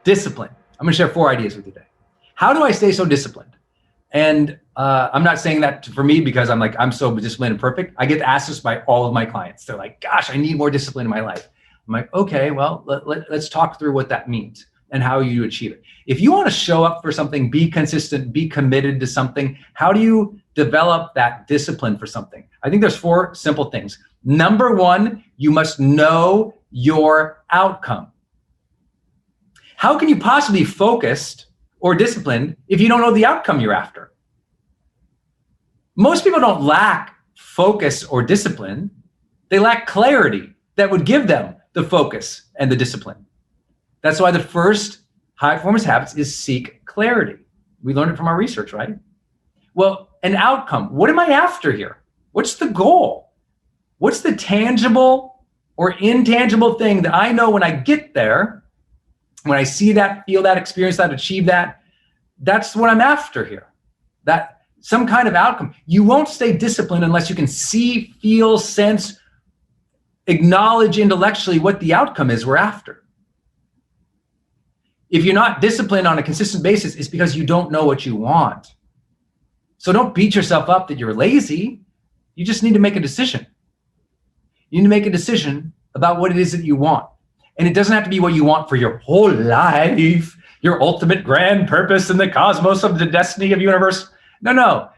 Discipline. I'm going to share 4 ideas with you today. How do I stay so disciplined? And I'm not saying that for me because I'm so disciplined and perfect. I get asked this by all of my clients. They're like, gosh, I need more discipline in my life. I'm like, okay, well, let's talk through what that means and how you achieve it. If you want to show up for something, be consistent, be committed to something, how do you develop that discipline for something? I think there's 4 simple things. Number 1, you must know your outcome. How can you possibly be focused or disciplined if you don't know the outcome you're after? Most people don't lack focus or discipline. They lack clarity that would give them the focus and the discipline. That's why the first high performance habits is seek clarity. We learned it from our research, right? Well, an outcome. What am I after here? What's the goal? What's the tangible or intangible thing that I know when I get there, when I see that, feel that, experience that, achieve that, that's what I'm after here. That some kind of outcome. You won't stay disciplined unless you can see, feel, sense, acknowledge intellectually what the outcome is we're after. If you're not disciplined on a consistent basis, it's because you don't know what you want. So don't beat yourself up that you're lazy. You just need to make a decision. You need to make a decision about what it is that you want. And it doesn't have to be what you want for your whole life, your ultimate grand purpose in the cosmos of the destiny of the universe. No.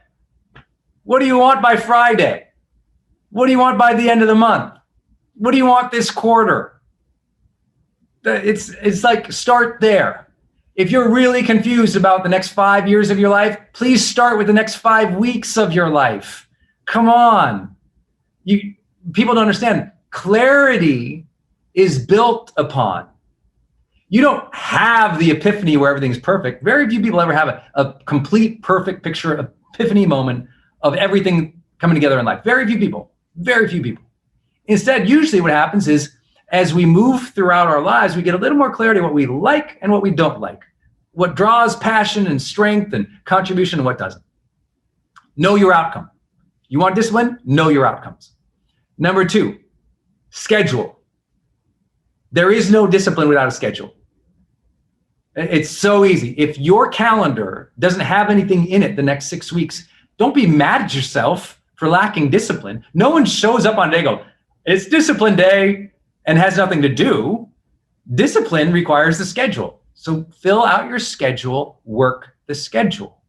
What do you want by Friday? What do you want by the end of the month? What do you want this quarter? It's like, start there. If you're really confused about the next 5 years of your life, please start with the next 5 weeks of your life. Come on. People don't understand. Clarity is built upon. You don't have the epiphany where everything's perfect. Very few people ever have a complete, perfect picture, epiphany moment of everything coming together in life. Very few people. Instead, usually what happens is as we move throughout our lives, we get a little more clarity on what we like and what we don't like, what draws passion and strength and contribution and what doesn't. Know your outcome. You want discipline? Know your outcomes. Number 2, schedule. There is no discipline without a schedule. It's so easy. If your calendar doesn't have anything in it the next 6 weeks, don't be mad at yourself for lacking discipline. No one shows up on a day and goes, it's discipline day, and has nothing to do. Discipline requires the schedule. So fill out your schedule, work the schedule.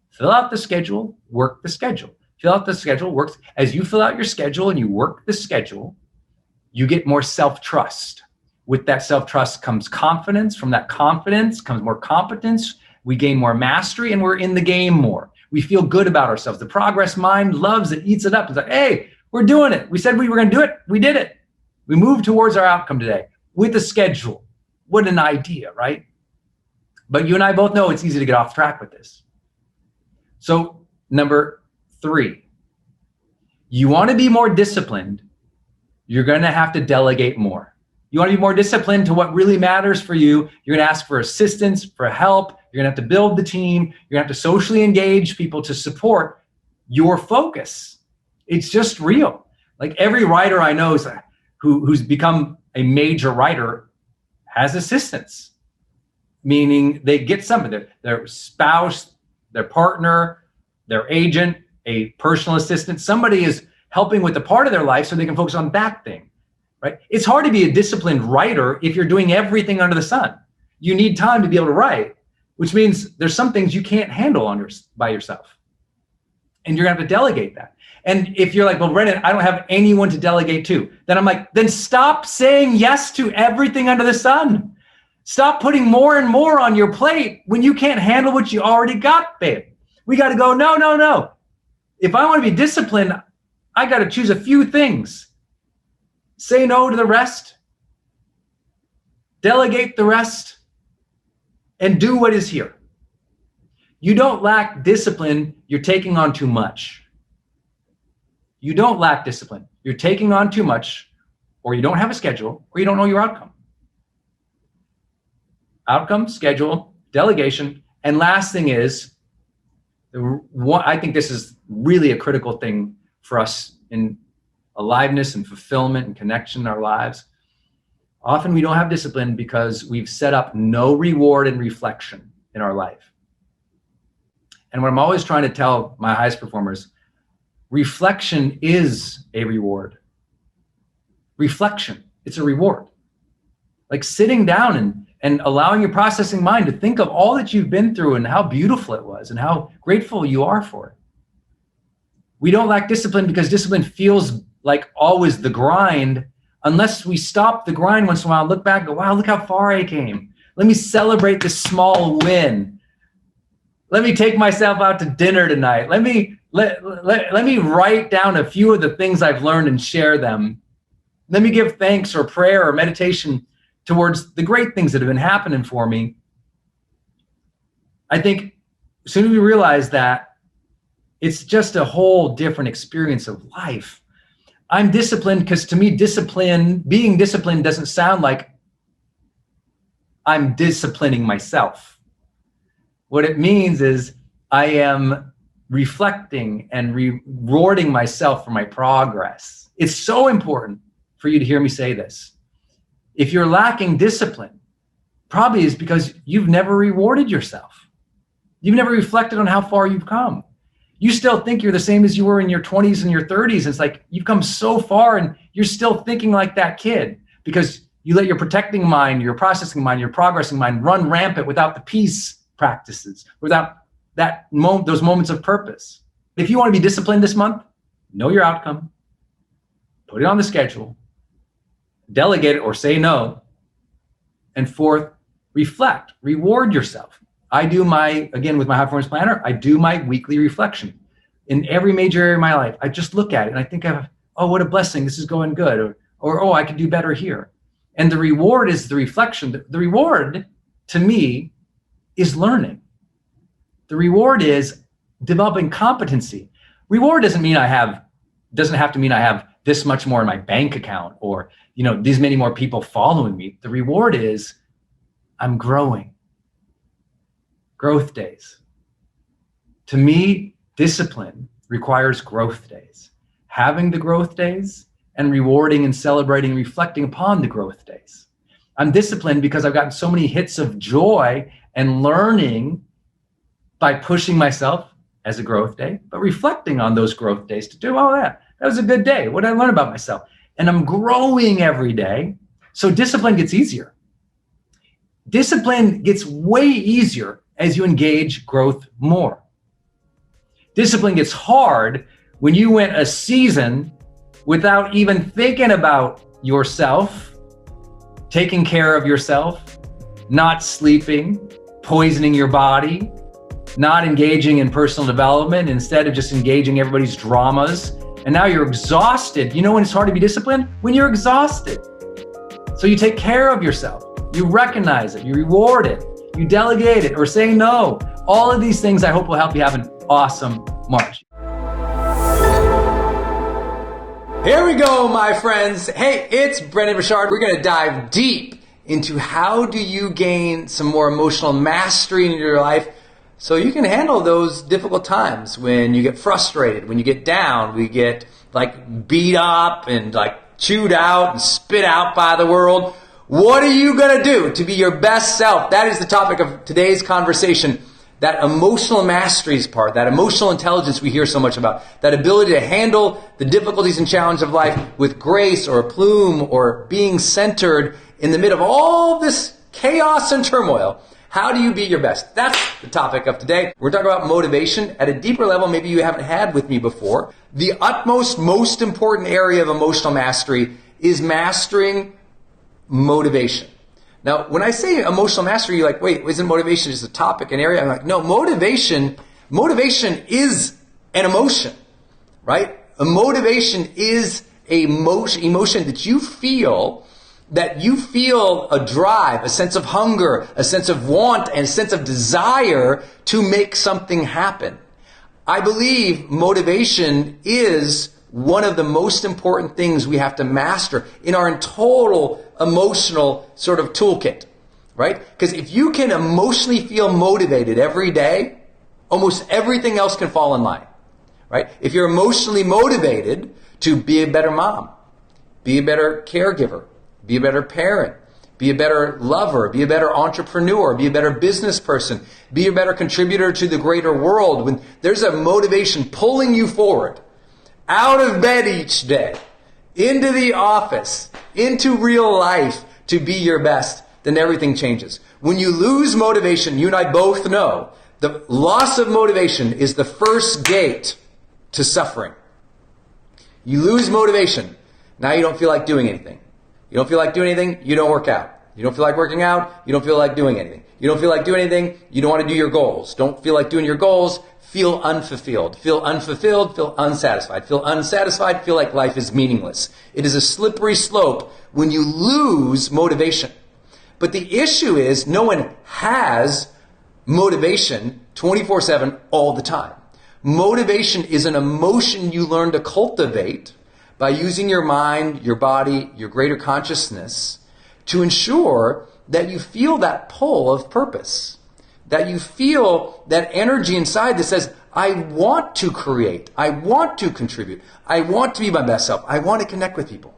Fill out the schedule, work the schedule. Fill out the schedule, work. As you fill out your schedule and you work the schedule, you get more self-trust. With that self-trust comes confidence. From that confidence comes more competence. We gain more mastery and we're in the game more. We feel good about ourselves. The progress mind loves it, eats it up. It's like, hey, we're doing it. We said we were going to do it. We did it. We moved towards our outcome today with a schedule. What an idea, right? But you and I both know it's easy to get off track with this. So number 3, you want to be more disciplined, you're going to have to delegate more. You want to be more disciplined to what really matters for you. You're going to ask for assistance, for help. You're going to have to build the team. You're going to have to socially engage people to support your focus. It's just real. Like every writer I know who's become a major writer has assistants, meaning they get somebody, their spouse, their partner, their agent, a personal assistant. Somebody is helping with the part of their life so they can focus on that thing, right? It's hard to be a disciplined writer if you're doing everything under the sun. You need time to be able to write, which means there's some things you can't handle by yourself. And you're gonna have to delegate that. And if you're like, well, Brendon, I don't have anyone to delegate to, then I'm like, then stop saying yes to everything under the sun. Stop putting more and more on your plate when you can't handle what you already got, babe. We got to go, no. If I want to be disciplined, I got to choose a few things. Say no to the rest. Delegate the rest. And do what is here. You don't lack discipline. You're taking on too much. You don't lack discipline. You're taking on too much, or you don't have a schedule, or you don't know your outcome. Outcome, schedule, delegation. And last thing is, I think this is really a critical thing for us in aliveness and fulfillment and connection in our lives. Often we don't have discipline because we've set up no reward and reflection in our life. And what I'm always trying to tell my highest performers, reflection is a reward. Reflection, it's a reward. Like sitting down and allowing your processing mind to think of all that you've been through and how beautiful it was and how grateful you are for it. We don't lack discipline because discipline feels like always the grind, unless we stop the grind once in a while, look back and go, wow, look how far I came. Let me celebrate this small win. Let me take myself out to dinner tonight. Let me write down a few of the things I've learned and share them. Let me give thanks or prayer or meditation towards the great things that have been happening for me. I think as soon as we realize that, it's just a whole different experience of life. I'm disciplined because to me, being disciplined doesn't sound like I'm disciplining myself. What it means is I am reflecting and rewarding myself for my progress. It's so important for you to hear me say this. If you're lacking discipline, probably is because you've never rewarded yourself. You've never reflected on how far you've come. You still think you're the same as you were in your 20s and your 30s. It's like you've come so far and you're still thinking like that kid because you let your protecting mind, your processing mind, your progressing mind run rampant without the peace practices, without those moments of purpose. If you want to be disciplined this month, know your outcome, put it on the schedule, delegate it or say no. And fourth, reflect, reward yourself. I do again, with my high performance planner, I do my weekly reflection in every major area of my life. I just look at it and I think oh, what a blessing. This is going good. Or oh, I could do better here. And the reward is the reflection. The reward to me is learning. The reward is developing competency. Reward doesn't have to mean I have this much more in my bank account or, these many more people following me. The reward is I'm growing. Growth days. To me, discipline requires growth days. Having the growth days and rewarding and celebrating, reflecting upon the growth days. I'm disciplined because I've gotten so many hits of joy and learning by pushing myself as a growth day, but reflecting on those growth days to do, oh yeah, that was a good day. What did I learn about myself? And I'm growing every day. So discipline gets easier. Discipline gets way easier as you engage growth more. Discipline gets hard when you went a season without even thinking about yourself, taking care of yourself, not sleeping, poisoning your body, not engaging in personal development, instead of just engaging everybody's dramas. And now you're exhausted. You know when it's hard to be disciplined? When you're exhausted. So you take care of yourself. You recognize it. You reward it. You delegate it or say no. All of these things I hope will help you have an awesome March. Here we go, my friends. Hey, it's Brendon Burchard. We're going to dive deep into how do you gain some more emotional mastery in your life so you can handle those difficult times when you get frustrated, when you get down, we get beat up and chewed out and spit out by the world. What are you going to do to be your best self? That is the topic of today's conversation. That emotional masteries part, that emotional intelligence we hear so much about, that ability to handle the difficulties and challenges of life with grace or aplomb or being centered in the middle of all this chaos and turmoil. How do you be your best? That's the topic of today. We're talking about motivation at a deeper level maybe you haven't had with me before. The utmost, most important area of emotional mastery is mastering motivation. Now, when I say emotional mastery, you're like, wait, isn't motivation just a topic, an area? I'm like, no, motivation is an emotion, right? A motivation is a emotion that you feel a drive, a sense of hunger, a sense of want, and a sense of desire to make something happen. I believe motivation is one of the most important things we have to master in our total emotional sort of toolkit, right? Because if you can emotionally feel motivated every day, almost everything else can fall in line, right? If you're emotionally motivated to be a better mom, be a better caregiver, be a better parent, be a better lover, be a better entrepreneur, be a better business person, be a better contributor to the greater world. When there's a motivation pulling you forward, out of bed each day, into the office, into real life to be your best, then everything changes. When you lose motivation, you and I both know the loss of motivation is the first gate to suffering. You lose motivation. Now you don't feel like doing anything. You don't feel like doing anything, you don't work out. You don't feel like working out, you don't feel like doing anything. You don't feel like doing anything, you don't want to do your goals. Don't feel like doing your goals, feel unfulfilled. Feel unfulfilled, feel unsatisfied. Feel unsatisfied, feel like life is meaningless. It is a slippery slope when you lose motivation. But the issue is no one has motivation 24/7 all the time. Motivation is an emotion you learn to cultivate by using your mind, your body, your greater consciousness to ensure that you feel that pull of purpose, that you feel that energy inside that says, I want to create, I want to contribute, I want to be my best self, I want to connect with people.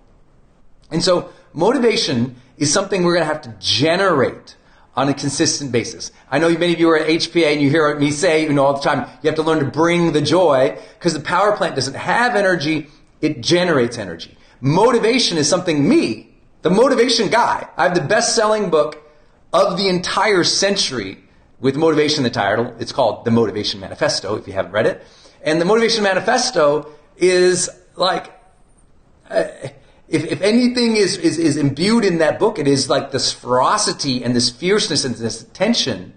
And so motivation is something we're going to have to generate on a consistent basis. I know many of you are at HPA and you hear me say, all the time, you have to learn to bring the joy because the power plant doesn't have energy, it generates energy. Motivation is something the motivation guy, I have the best-selling book of the entire century with motivation in the title. It's called The Motivation Manifesto, if you haven't read it. And the Motivation Manifesto is like, if anything is imbued in that book, it is like this ferocity and this fierceness and this tension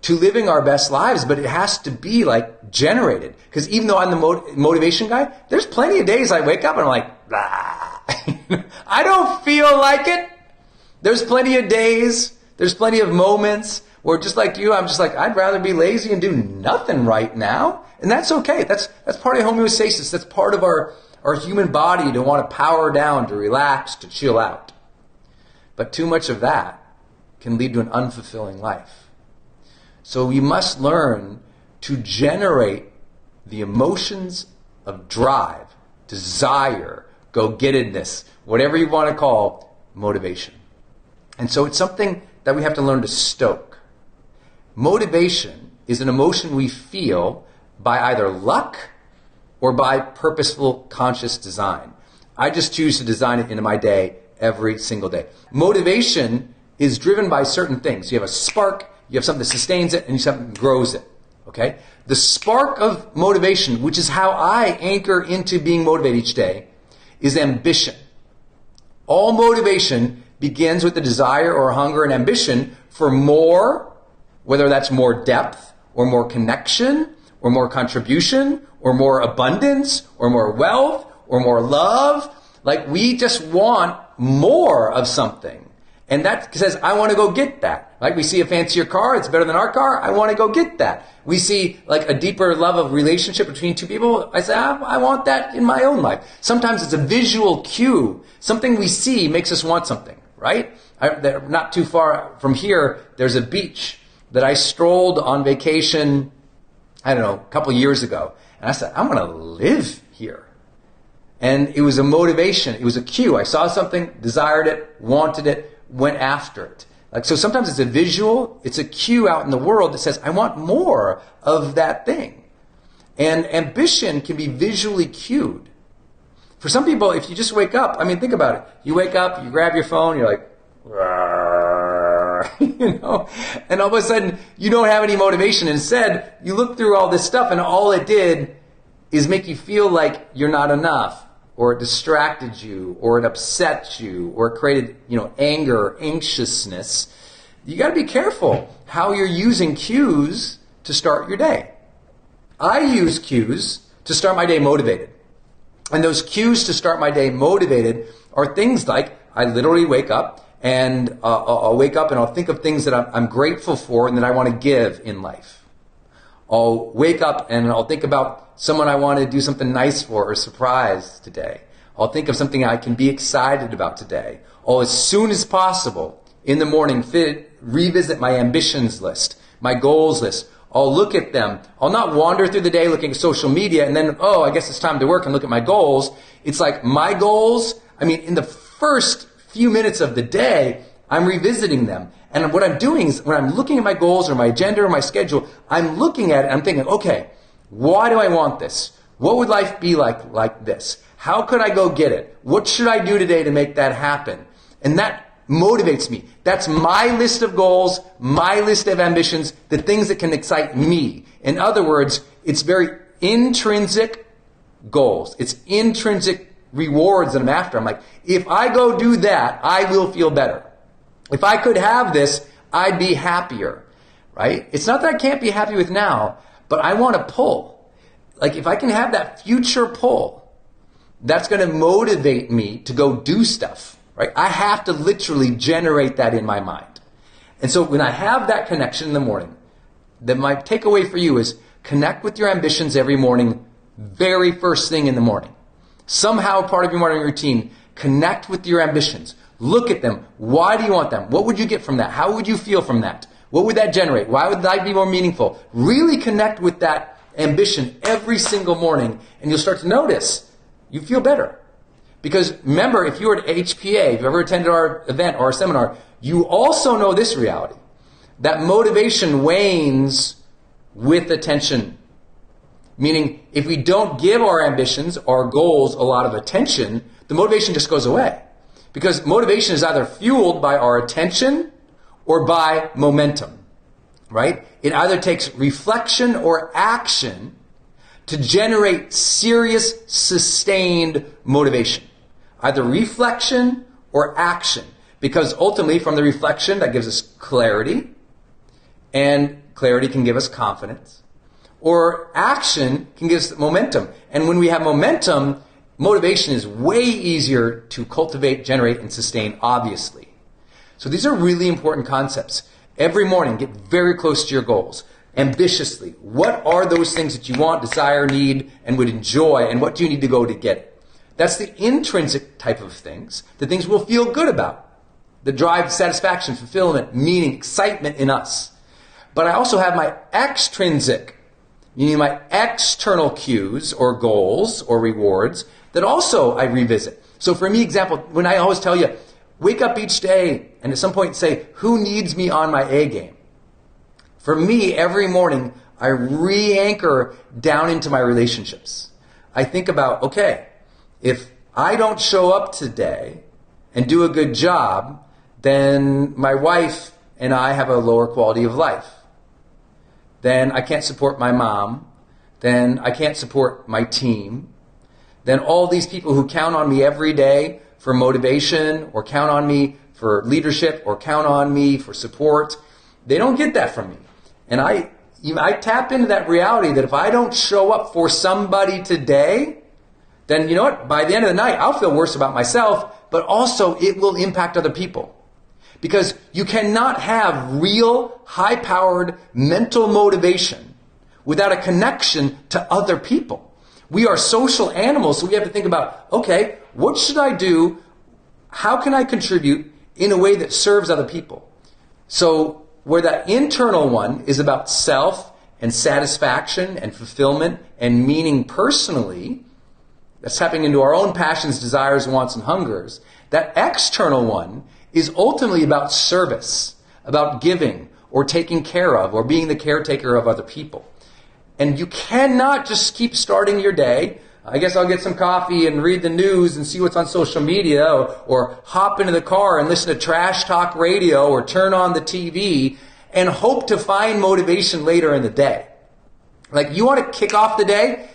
to living our best lives, but it has to be like generated. Because even though I'm the motivation guy, there's plenty of days I wake up and I'm like, blah. I don't feel like it. There's plenty of days, there's plenty of moments where just like you, I'm just like, I'd rather be lazy and do nothing right now. And that's okay. That's part of homeostasis. That's part of our human body to want to power down, to relax, to chill out. But too much of that can lead to an unfulfilling life. So we must learn to generate the emotions of drive, desire, go-gettedness, whatever you want to call motivation. And so it's something that we have to learn to stoke. Motivation is an emotion we feel by either luck or by purposeful, conscious design. I just choose to design it into my day every single day. Motivation is driven by certain things. You have a spark, you have something that sustains it, and you have something that grows it. Okay? The spark of motivation, which is how I anchor into being motivated each day, is ambition. All motivation begins with the desire or hunger and ambition for more, whether that's more depth or more connection or more contribution or more abundance or more wealth or more love. Like we just want more of something. And that says, I want to go get that. Like we see a fancier car, it's better than our car, I want to go get that. We see like a deeper love of relationship between two people, I say, I want that in my own life. Sometimes it's a visual cue. Something we see makes us want something, right? Not too far from here, there's a beach that I strolled on vacation, I don't know, a couple years ago. And I said, I want to live here. And it was a motivation. It was a cue. I saw something, desired it, wanted it, went after it. Like, so sometimes it's a visual, it's a cue out in the world that says, I want more of that thing. And ambition can be visually cued. For some people, if you just wake up, I mean, think about it. You wake up, you grab your phone, you're like, and all of a sudden you don't have any motivation. Instead, you look through all this stuff and all it did is make you feel like you're not enough, or it distracted you, or it upset you, or it created, anger or anxiousness. You got to be careful how you're using cues to start your day. I use cues to start my day motivated. And those cues to start my day motivated are things like I literally wake up and I'll wake up and I'll think of things that I'm grateful for and that I want to give in life. I'll wake up and I'll think about someone I want to do something nice for or surprise today. I'll think of something I can be excited about today. I'll, as soon as possible in the morning, revisit my ambitions list, my goals list. I'll look at them. I'll not wander through the day looking at social media and then, I guess it's time to work and look at my goals. It's like my goals, in the first few minutes of the day, I'm revisiting them. And what I'm doing is when I'm looking at my goals or my agenda or my schedule, I'm looking at it and I'm thinking, okay, why do I want this? What would life be like this? How could I go get it? What should I do today to make that happen? And that motivates me. That's my list of goals, my list of ambitions, the things that can excite me. In other words, it's very intrinsic goals. It's intrinsic rewards that I'm after. I'm like, if I go do that, I will feel better. If I could have this, I'd be happier, right? It's not that I can't be happy with now, but I want to pull. Like if I can have that future pull, that's going to motivate me to go do stuff, right? I have to literally generate that in my mind. And so when I have that connection in the morning, then my takeaway for you is connect with your ambitions every morning, very first thing in the morning. Somehow part of your morning routine, connect with your ambitions. Look at them. Why do you want them? What would you get from that? How would you feel from that? What would that generate? Why would life be more meaningful? Really connect with that ambition every single morning, and you'll start to notice you feel better. Because remember, if you were at HPA, if you've ever attended our event or our seminar, you also know this reality, that motivation wanes with attention. Meaning, if we don't give our ambitions, our goals, a lot of attention, the motivation just goes away. Because motivation is either fueled by our attention or by momentum, right? It either takes reflection or action to generate serious, sustained motivation. Either reflection or action. Because ultimately, from the reflection, that gives us clarity, and clarity can give us confidence. Or action can give us momentum. And when we have momentum, motivation is way easier to cultivate, generate, and sustain, obviously. So these are really important concepts. Every morning, get very close to your goals. Ambitiously. What are those things that you want, desire, need, and would enjoy, and what do you need to go to get it? That's the intrinsic type of things, the things we'll feel good about, that drive satisfaction, fulfillment, meaning, excitement in us. But I also have my extrinsic, meaning my external cues or goals or rewards that also I revisit. So for me, example, when I always tell you, wake up each day and at some point say, who needs me on my A game? For me, every morning, I re-anchor down into my relationships. I think about, okay, if I don't show up today and do a good job, then my wife and I have a lower quality of life. Then I can't support my mom. Then I can't support my team. Then all these people who count on me every day for motivation or count on me for leadership or count on me for support, they don't get that from me. And I tap into that reality that if I don't show up for somebody today, then you know what? By the end of the night, I'll feel worse about myself, but also it will impact other people. Because you cannot have real, high-powered mental motivation without a connection to other people. We are social animals, so we have to think about, okay, what should I do? How can I contribute in a way that serves other people? So where that internal one is about self and satisfaction and fulfillment and meaning personally, that's tapping into our own passions, desires, wants, and hungers. That external one is ultimately about service, about giving or taking care of or being the caretaker of other people. And you cannot just keep starting your day. I guess I'll get some coffee and read the news and see what's on social media or hop into the car and listen to trash talk radio or turn on the TV and hope to find motivation later in the day. Like you want to kick off the day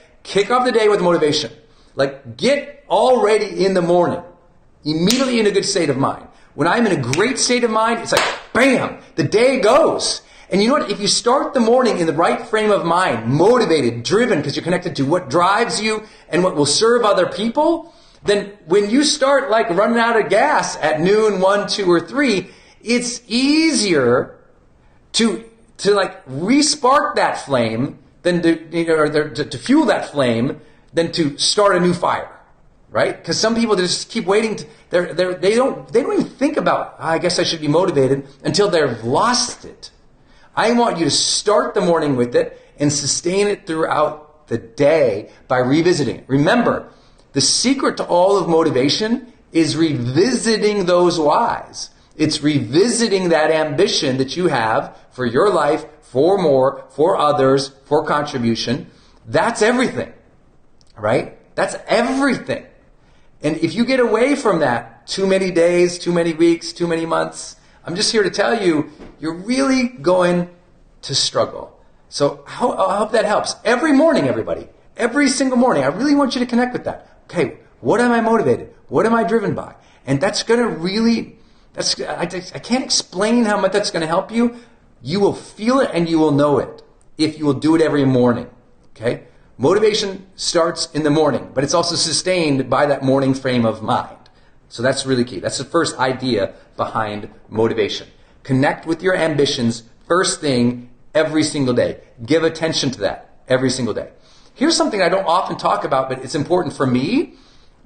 with motivation. Like get already in the morning, immediately in a good state of mind. When I'm in a great state of mind, it's like, bam, the day goes. And you know what? If you start the morning in the right frame of mind, motivated, driven, because you're connected to what drives you and what will serve other people, then when you start like running out of gas at noon, 1, 2, or 3, it's easier to like re-spark that flame than to fuel that flame than to start a new fire. Right? Because some people just keep waiting. They don't even think about, I guess I should be motivated until they've lost it. I want you to start the morning with it and sustain it throughout the day by revisiting it. Remember, the secret to all of motivation is revisiting those whys. It's revisiting that ambition that you have for your life, for more, for others, for contribution. That's everything, right? That's everything. And if you get away from that too many days, too many weeks, too many months, I'm just here to tell you, you're really going to struggle. So I hope that helps. Every morning, everybody, every single morning, I really want you to connect with that. Okay, what am I motivated? What am I driven by? And that's going to really, I can't explain how much that's going to help you. You will feel it and you will know it if you will do it every morning. Okay? Motivation starts in the morning, but it's also sustained by that morning frame of mind. So that's really key. That's the first idea behind motivation. Connect with your ambitions first thing every single day. Give attention to that every single day. Here's something I don't often talk about, but it's important for me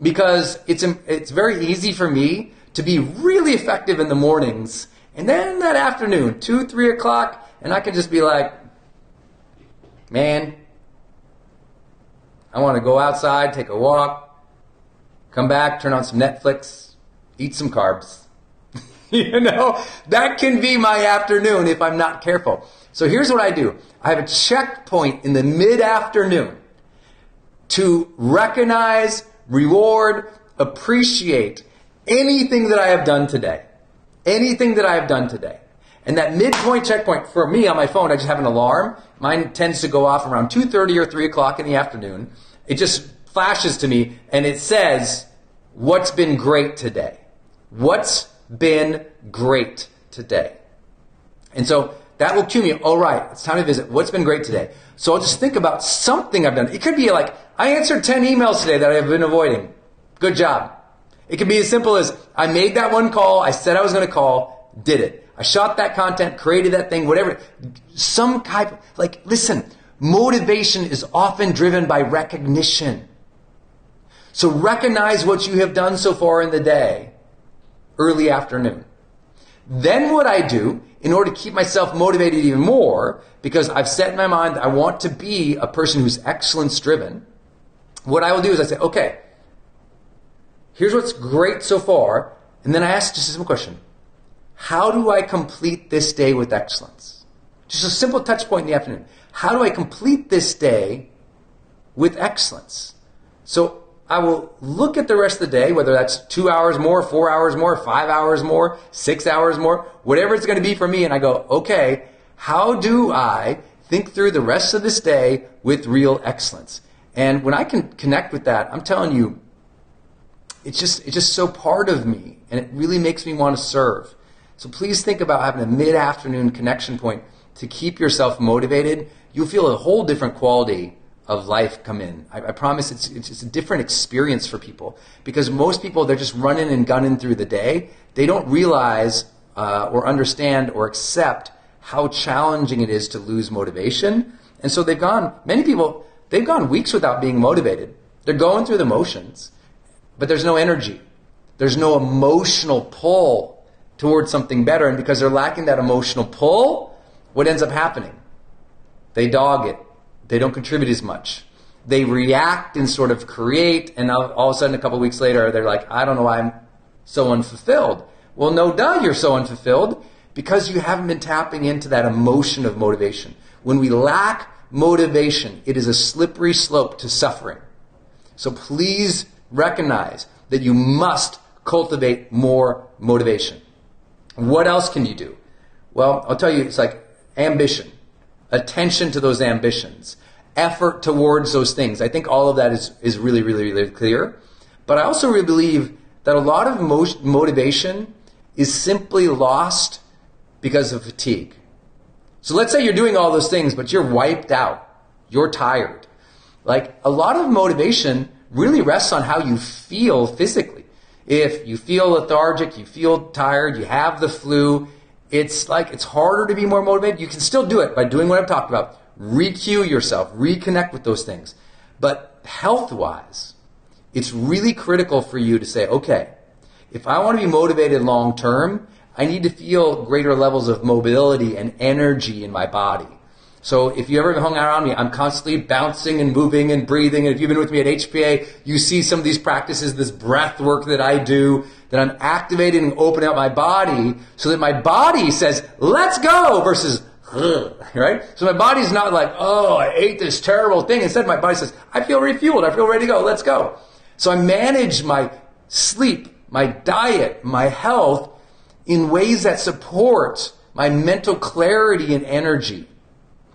because it's very easy for me to be really effective in the mornings. And then that afternoon, 2, 3 o'clock, and I can just be like, man, I want to go outside, take a walk, come back, turn on some Netflix, eat some carbs. You know, that can be my afternoon if I'm not careful. So here's what I do. I have a checkpoint in the mid-afternoon to recognize, reward, appreciate anything that I have done today. Anything that I have done today. And that midpoint checkpoint, for me on my phone, I just have an alarm. Mine tends to go off around 2:30 or 3 o'clock in the afternoon. It just flashes to me and it says, what's been great today? What's been great today? And so that will cue me, all right, it's time to visit. What's been great today? So I'll just think about something I've done. It could be like, I answered 10 emails today that I've been avoiding. Good job. It could be as simple as, I made that one call, I said I was going to call, did it. I shot that content, created that thing, whatever. Some type of, like, listen, motivation is often driven by recognition. So recognize what you have done so far in the day, early afternoon. Then what I do, in order to keep myself motivated even more, because I've set in my mind that I want to be a person who's excellence driven, what I will do is I say, okay, here's what's great so far, and then I ask just a simple question. How do I complete this day with excellence? Just a simple touch point in the afternoon. How do I complete this day with excellence? So I will look at the rest of the day, whether that's 2 hours more, 4 hours more, 5 hours more, 6 hours more, whatever it's going to be for me, and I go, okay, how do I think through the rest of this day with real excellence? And when I can connect with that, I'm telling you, it's just so part of me, and it really makes me want to serve. So please think about having a mid-afternoon connection point to keep yourself motivated. You'll feel a whole different quality of life come in. I promise it's a different experience for people, because most people, they're just running and gunning through the day. They don't realize or understand or accept how challenging it is to lose motivation. And so many people, they've gone weeks without being motivated. They're going through the motions, but there's no energy. There's no emotional pull towards something better. And because they're lacking that emotional pull, what ends up happening? They dog it. They don't contribute as much. They react and sort of create, and all of a sudden a couple of weeks later, they're like, I don't know why I'm so unfulfilled. Well, no duh, you're so unfulfilled because you haven't been tapping into that emotion of motivation. When we lack motivation, it is a slippery slope to suffering. So please recognize that you must cultivate more motivation. What else can you do? Well, I'll tell you, it's like ambition, attention to those ambitions, effort towards those things. I think all of that is really, really, really clear. But I also really believe that a lot of motivation is simply lost because of fatigue. So let's say you're doing all those things, but you're wiped out. You're tired. Like, a lot of motivation really rests on how you feel physically. If you feel lethargic, you feel tired, you have the flu, it's harder to be more motivated. You can still do it by doing what I've talked about. Re-cue yourself, reconnect with those things. But health-wise, it's really critical for you to say, okay, if I want to be motivated long-term, I need to feel greater levels of mobility and energy in my body. So if you ever hung around me, I'm constantly bouncing and moving and breathing. And if you've been with me at HPA, you see some of these practices, this breath work that I do, that I'm activating and opening up my body so that my body says, let's go, versus, right? So my body's not like, oh, I ate this terrible thing. Instead, my body says, I feel refueled. I feel ready to go. Let's go. So I manage my sleep, my diet, my health in ways that support my mental clarity and energy.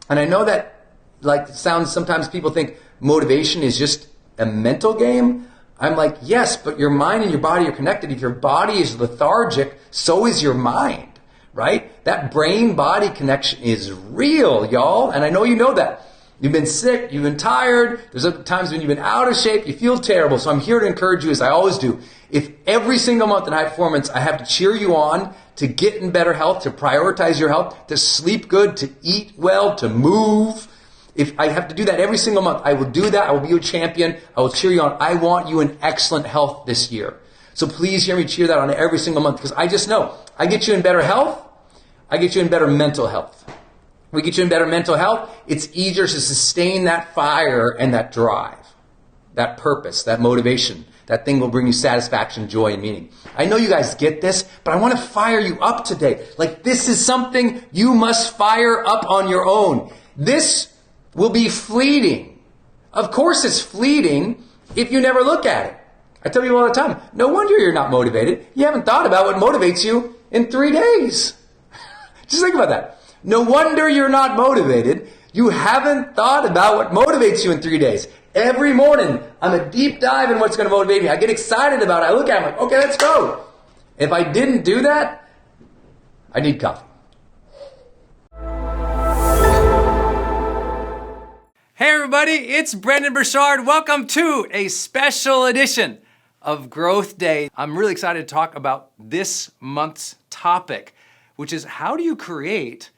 And I know that, like, it sounds, sometimes people think motivation is just a mental game. I'm like, yes, but your mind and your body are connected. If your body is lethargic, so is your mind, right? That brain-body connection is real, y'all. And I know you know that. You've been sick, you've been tired, there's times when you've been out of shape, you feel terrible. So I'm here to encourage you, as I always do. If every single month in high performance, I have to cheer you on to get in better health, to prioritize your health, to sleep good, to eat well, to move. If I have to do that every single month, I will do that. I will be your champion. I will cheer you on. I want you in excellent health this year. So please hear me cheer that on every single month, because I just know I get you in better health. I get you in better mental health. We get you in better mental health. It's easier to sustain that fire and that drive, that purpose, that motivation. That thing will bring you satisfaction, joy, and meaning. I know you guys get this, but I want to fire you up today. Like, this is something you must fire up on your own. This will be fleeting. Of course it's fleeting if you never look at it. I tell you all the time, no wonder you're not motivated. You haven't thought about what motivates you in 3 days. Just think about that. No wonder you're not motivated. You haven't thought about what motivates you in 3 days. Every morning, I'm a deep dive in what's going to motivate me. I get excited about it. I look at it, I'm like, okay, let's go. If I didn't do that, I need coffee. Hey everybody, it's Brendon Burchard. Welcome to a special edition of Growth Day. I'm really excited to talk about this month's topic, which is how do you create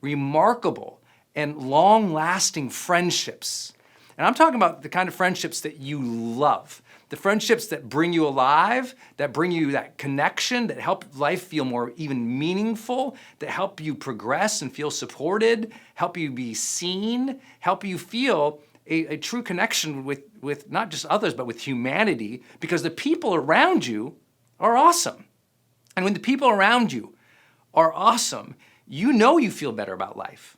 remarkable and long-lasting friendships? And I'm talking about the kind of friendships that you love, the friendships that bring you alive, that bring you that connection, that help life feel more even meaningful, that help you progress and feel supported, help you be seen, help you feel a true connection with not just others, but with humanity, because the people around you are awesome. And when the people around you are awesome, you know you feel better about life.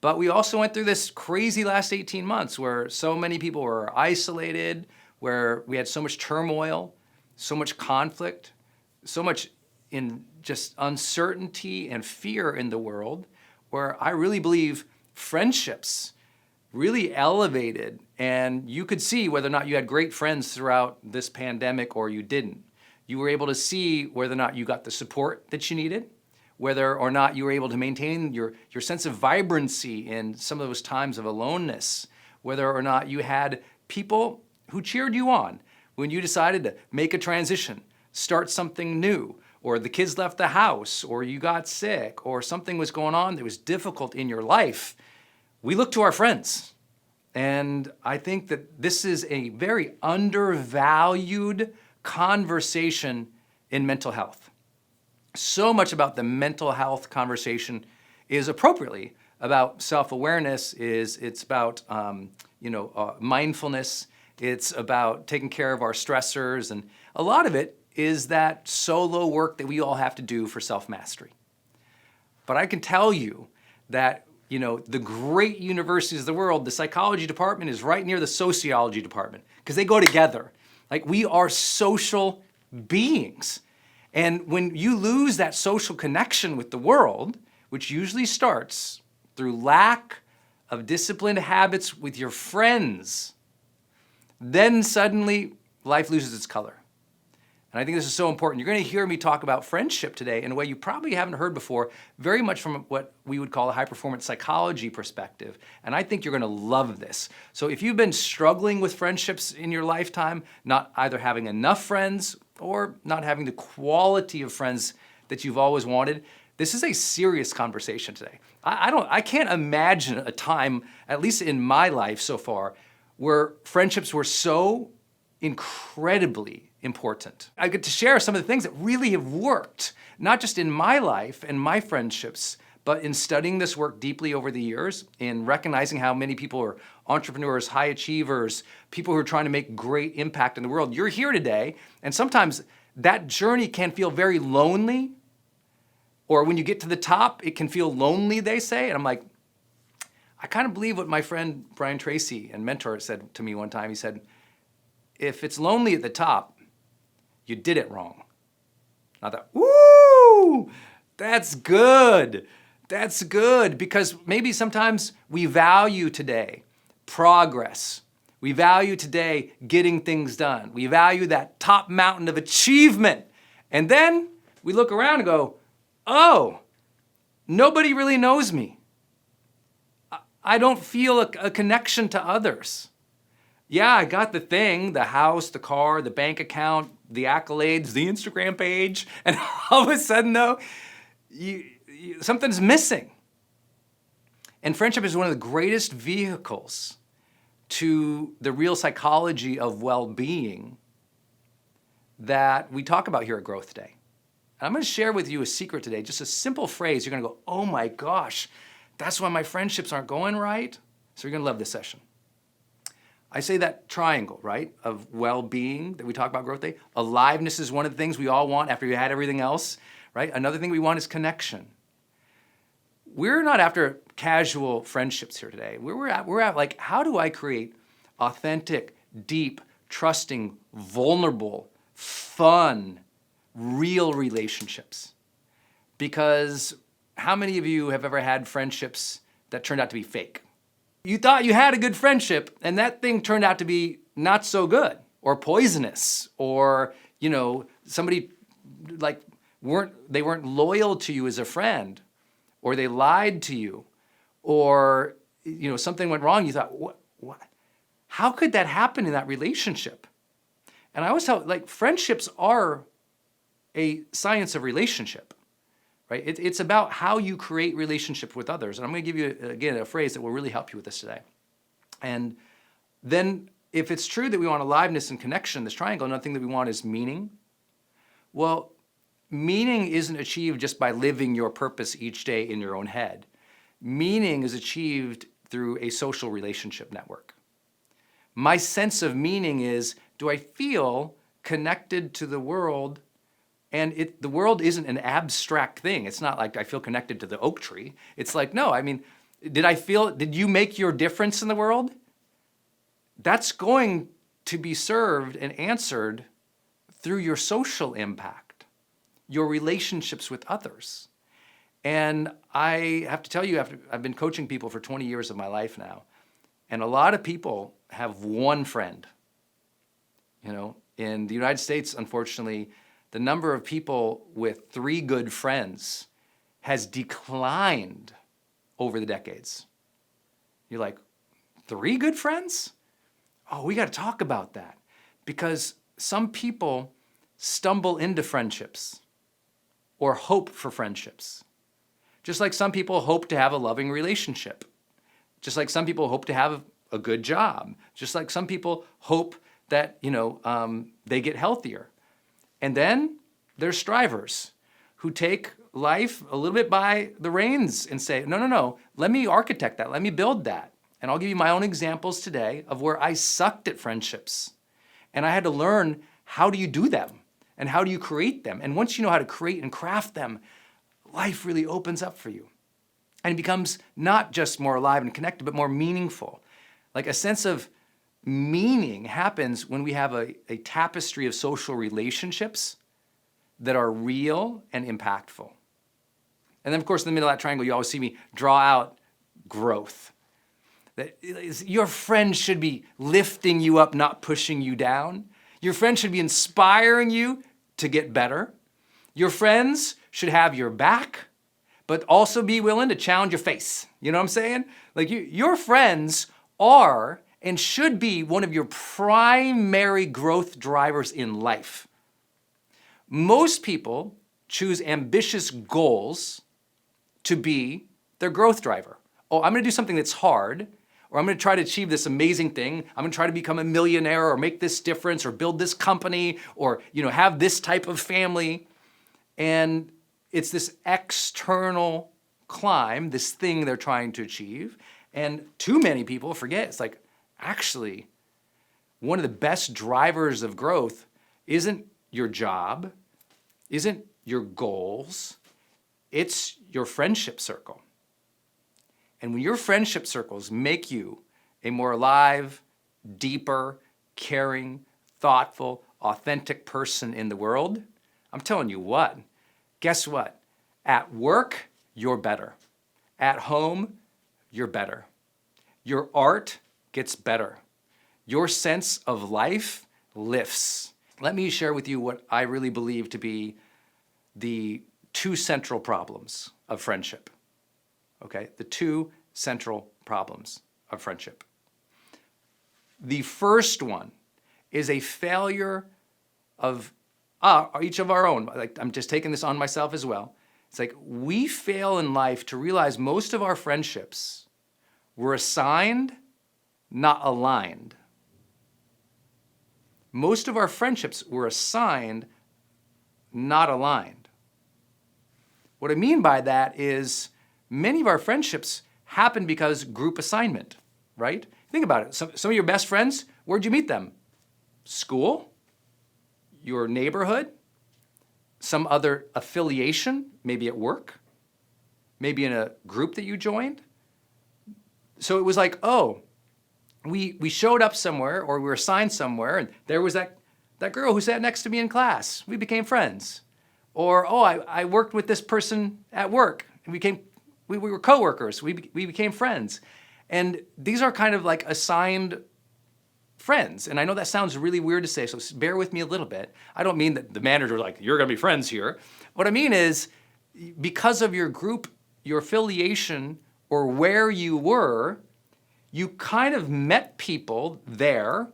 But we also went through this crazy last 18 months where so many people were isolated, where we had so much turmoil, so much conflict, so much in just uncertainty and fear in the world, where I really believe friendships really elevated, and you could see whether or not you had great friends throughout this pandemic or you didn't. You were able to see whether or not you got the support that you needed, whether or not you were able to maintain your sense of vibrancy in some of those times of aloneness, whether or not you had people who cheered you on when you decided to make a transition, start something new, or the kids left the house, or you got sick, or something was going on that was difficult in your life. We look to our friends. And I think that this is a very undervalued conversation in mental health. So much about the mental health conversation is appropriately about self-awareness, it's about mindfulness, it's about taking care of our stressors, and a lot of it is that solo work that we all have to do for self-mastery. But I can tell you that the great universities of the world, the psychology department is right near the sociology department because they go together. Like, we are social beings. And when you lose that social connection with the world, which usually starts through lack of disciplined habits with your friends, then suddenly life loses its color. And I think this is so important. You're going to hear me talk about friendship today in a way you probably haven't heard before, very much from what we would call a high-performance psychology perspective. And I think you're going to love this. So if you've been struggling with friendships in your lifetime, not either having enough friends or not having the quality of friends that you've always wanted, this is a serious conversation today. I can't imagine a time, at least in my life so far, where friendships were so incredibly important. I get to share some of the things that really have worked, not just in my life and my friendships, But in studying this work deeply over the years, in recognizing how many people are entrepreneurs, high achievers, people who are trying to make great impact in the world, you're here today, and sometimes that journey can feel very lonely, or when you get to the top, it can feel lonely, they say. And I'm like, I kind of believe what my friend Brian Tracy and mentor said to me one time. He said, if it's lonely at the top, you did it wrong. And I thought, woo, that's good. That's good, because maybe sometimes we value today progress. We value today getting things done. We value that top mountain of achievement. And then we look around and go, oh, nobody really knows me. I don't feel a connection to others. Yeah, I got the thing, the house, the car, the bank account, the accolades, the Instagram page, and all of a sudden though, something's missing. And friendship is one of the greatest vehicles to the real psychology of well-being that we talk about here at GrowthDay. And I'm going to share with you a secret today, just a simple phrase. You're going to go, oh my gosh, that's why my friendships aren't going right. So you're going to love this session. I say that triangle, right, of well-being that we talk about GrowthDay. Aliveness is one of the things we all want after we had everything else, right? Another thing we want is connection. We're not after casual friendships here today. We're at like, how do I create authentic, deep, trusting, vulnerable, fun, real relationships? Because how many of you have ever had friendships that turned out to be fake? You thought you had a good friendship and that thing turned out to be not so good or poisonous, or, somebody like they weren't loyal to you as a friend, or they lied to you, or something went wrong. You thought, what? How could that happen in that relationship? And I always tell, friendships are a science of relationship, right? It's about how you create relationship with others. And I'm going to give you, again, a phrase that will really help you with this today. And then if it's true that we want aliveness and connection, this triangle, another thing that we want is meaning. Well, meaning isn't achieved just by living your purpose each day in your own head. Meaning is achieved through a social relationship network. My sense of meaning is, do I feel connected to the world? And the world isn't an abstract thing. It's not like I feel connected to the oak tree. It's like, no, did you make your difference in the world? That's going to be served and answered through your social impact, your relationships with others. And I have to tell you, I've been coaching people for 20 years of my life now, and a lot of people have one friend. In the United States, unfortunately, the number of people with 3 good friends has declined over the decades. You're like, 3 good friends? Oh, we got to talk about that, because some people stumble into friendships or hope for friendships. Just like some people hope to have a loving relationship. Just like some people hope to have a good job. Just like some people hope that, they get healthier. And then there's strivers who take life a little bit by the reins and say, no, let me architect that, let me build that. And I'll give you my own examples today of where I sucked at friendships. And I had to learn, how do you do them? And how do you create them? And once you know how to create and craft them, life really opens up for you. And it becomes not just more alive and connected, but more meaningful. Like a sense of meaning happens when we have a tapestry of social relationships that are real and impactful. And then, of course, in the middle of that triangle, you always see me draw out growth. That your friend should be lifting you up, not pushing you down. Your friend should be inspiring you to get better. Your friends should have your back, but also be willing to challenge your face. You know what I'm saying? Your friends are and should be one of your primary growth drivers in life. Most people choose ambitious goals to be their growth driver. Oh, I'm going to do something that's hard, or I'm going to try to achieve this amazing thing. I'm going to try to become a millionaire, or make this difference, or build this company, or have this type of family. And it's this external climb, this thing they're trying to achieve. And too many people forget, it's like, actually, one of the best drivers of growth isn't your job, isn't your goals, it's your friendship circle. And when your friendship circles make you a more alive, deeper, caring, thoughtful, authentic person in the world, I'm telling you what, guess what? At work, you're better. At home, you're better. Your art gets better. Your sense of life lifts. Let me share with you what I really believe to be the two central problems of friendship. Okay, the two central problems of friendship. The first one is a failure of each of our own. Like, I'm just taking this on myself as well. It's like we fail in life to realize most of our friendships were assigned, not aligned. Most of our friendships were assigned, not aligned. What I mean by that is many of our friendships happen because group assignment, right? Think about it. Some of your best friends, where'd you meet them? School? Your neighborhood? Some other affiliation, maybe at work? Maybe in a group that you joined? So it was like, oh, we showed up somewhere or we were assigned somewhere and there was that girl who sat next to me in class. We became friends. Or, oh, I worked with this person at work and we were coworkers. We became friends. And these are kind of like assigned friends. And I know that sounds really weird to say, so bear with me a little bit. I don't mean that the manager was like, you're gonna be friends here. What I mean is, because of your group, your affiliation, or where you were, you kind of met people there,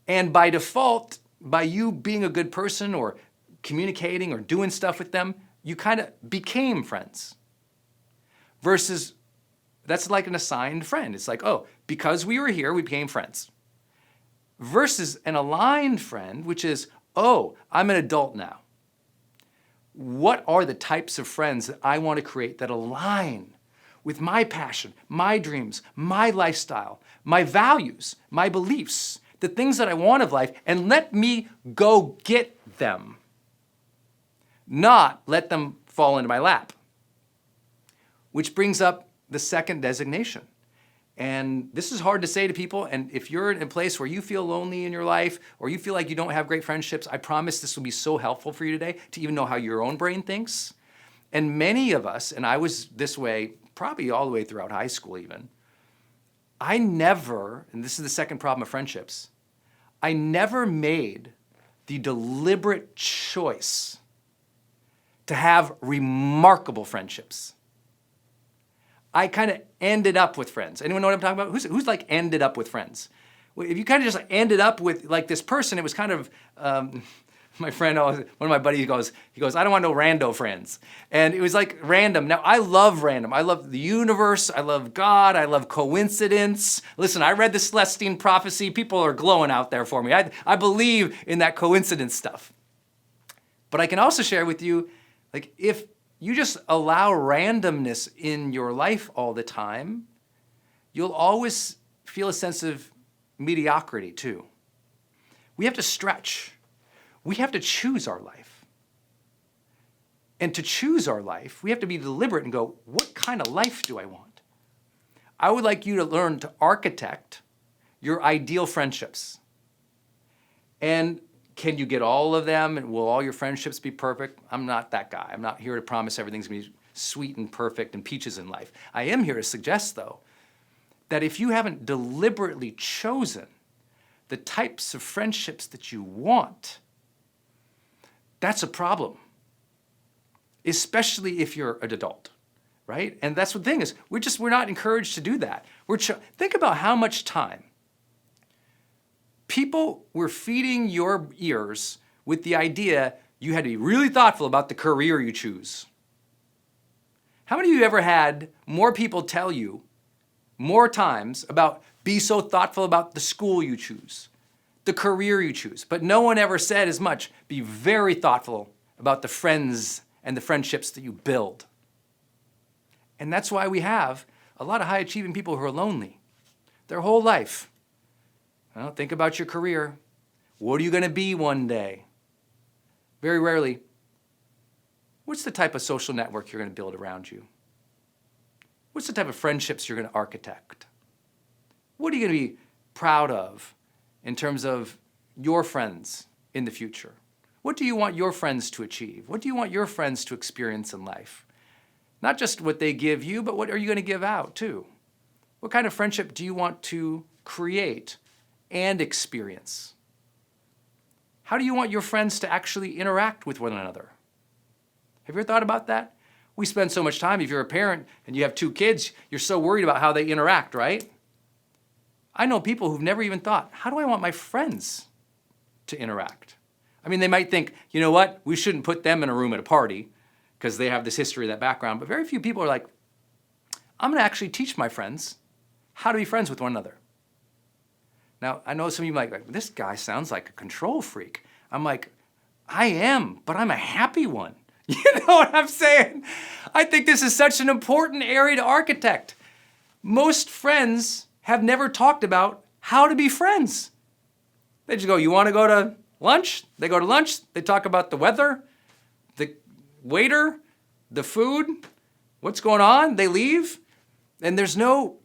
and by default, by you being a good person or communicating or doing stuff with them, you kind of became friends. Versus, that's like an assigned friend. It's like, oh, because we were here, we became friends. Versus an aligned friend, which is, oh, I'm an adult now. What are the types of friends that I want to create that align with my passion, my dreams, my lifestyle, my values, my beliefs, the things that I want of life, and let me go get them, not let them fall into my lap. Which brings up the second designation. And this is hard to say to people, and if you're in a place where you feel lonely in your life, or you feel like you don't have great friendships, I promise this will be so helpful for you today to even know how your own brain thinks. And many of us, and I was this way probably all the way throughout high school even, I never, and this is the second problem of friendships, I never made the deliberate choice to have remarkable friendships. I kind of ended up with friends. Anyone know what I'm talking about? Who's like ended up with friends? Well, if you kind of just ended up with like this person, it was kind of, my friend, one of my buddies goes, I don't want no rando friends. And it was like random. Now, I love random. I love the universe. I love God. I love coincidence. Listen, I read the Celestine prophecy. People are glowing out there for me. I believe in that coincidence stuff. But I can also share with you, like, if you just allow randomness in your life all the time, you'll always feel a sense of mediocrity too. We have to stretch. We have to choose our life. And to choose our life, we have to be deliberate and go, what kind of life do I want? I would like you to learn to architect your ideal friendships. And can you get all of them, and will all your friendships be perfect? I'm not that guy. I'm not here to promise everything's gonna be sweet and perfect and peaches in life. I am here to suggest, though, that if you haven't deliberately chosen the types of friendships that you want, that's a problem, especially if you're an adult, right? And that's the thing is, we're not encouraged to do that. Think about how much time people were feeding your ears with the idea you had to be really thoughtful about the career you choose. How many of you ever had more people tell you more times about be so thoughtful about the school you choose, the career you choose, but no one ever said as much, be very thoughtful about the friends and the friendships that you build. And that's why we have a lot of high achieving people who are lonely their whole life. Well, think about your career. What are you going to be one day? Very rarely, what's the type of social network you're going to build around you? What's the type of friendships you're going to architect? What are you going to be proud of in terms of your friends in the future? What do you want your friends to achieve? What do you want your friends to experience in life? Not just what they give you, but what are you going to give out too? What kind of friendship do you want to create and experience? How do you want your friends to actually interact with one another? Have you ever thought about that? We spend so much time, if you're a parent and you have 2 kids, you're so worried about how they interact, right? I know people who've never even thought, how do I want my friends to interact? I mean, they might think, you know what, we shouldn't put them in a room at a party because they have this history, that background, but very few people are like, I'm going to actually teach my friends how to be friends with one another. Now, I know some of you might be like, this guy sounds like a control freak. I'm like, I am, but I'm a happy one. You know what I'm saying? I think this is such an important area to architect. Most friends have never talked about how to be friends. They just go, you want to go to lunch? They go to lunch. They talk about the weather, the waiter, the food, what's going on. They leave. And there's no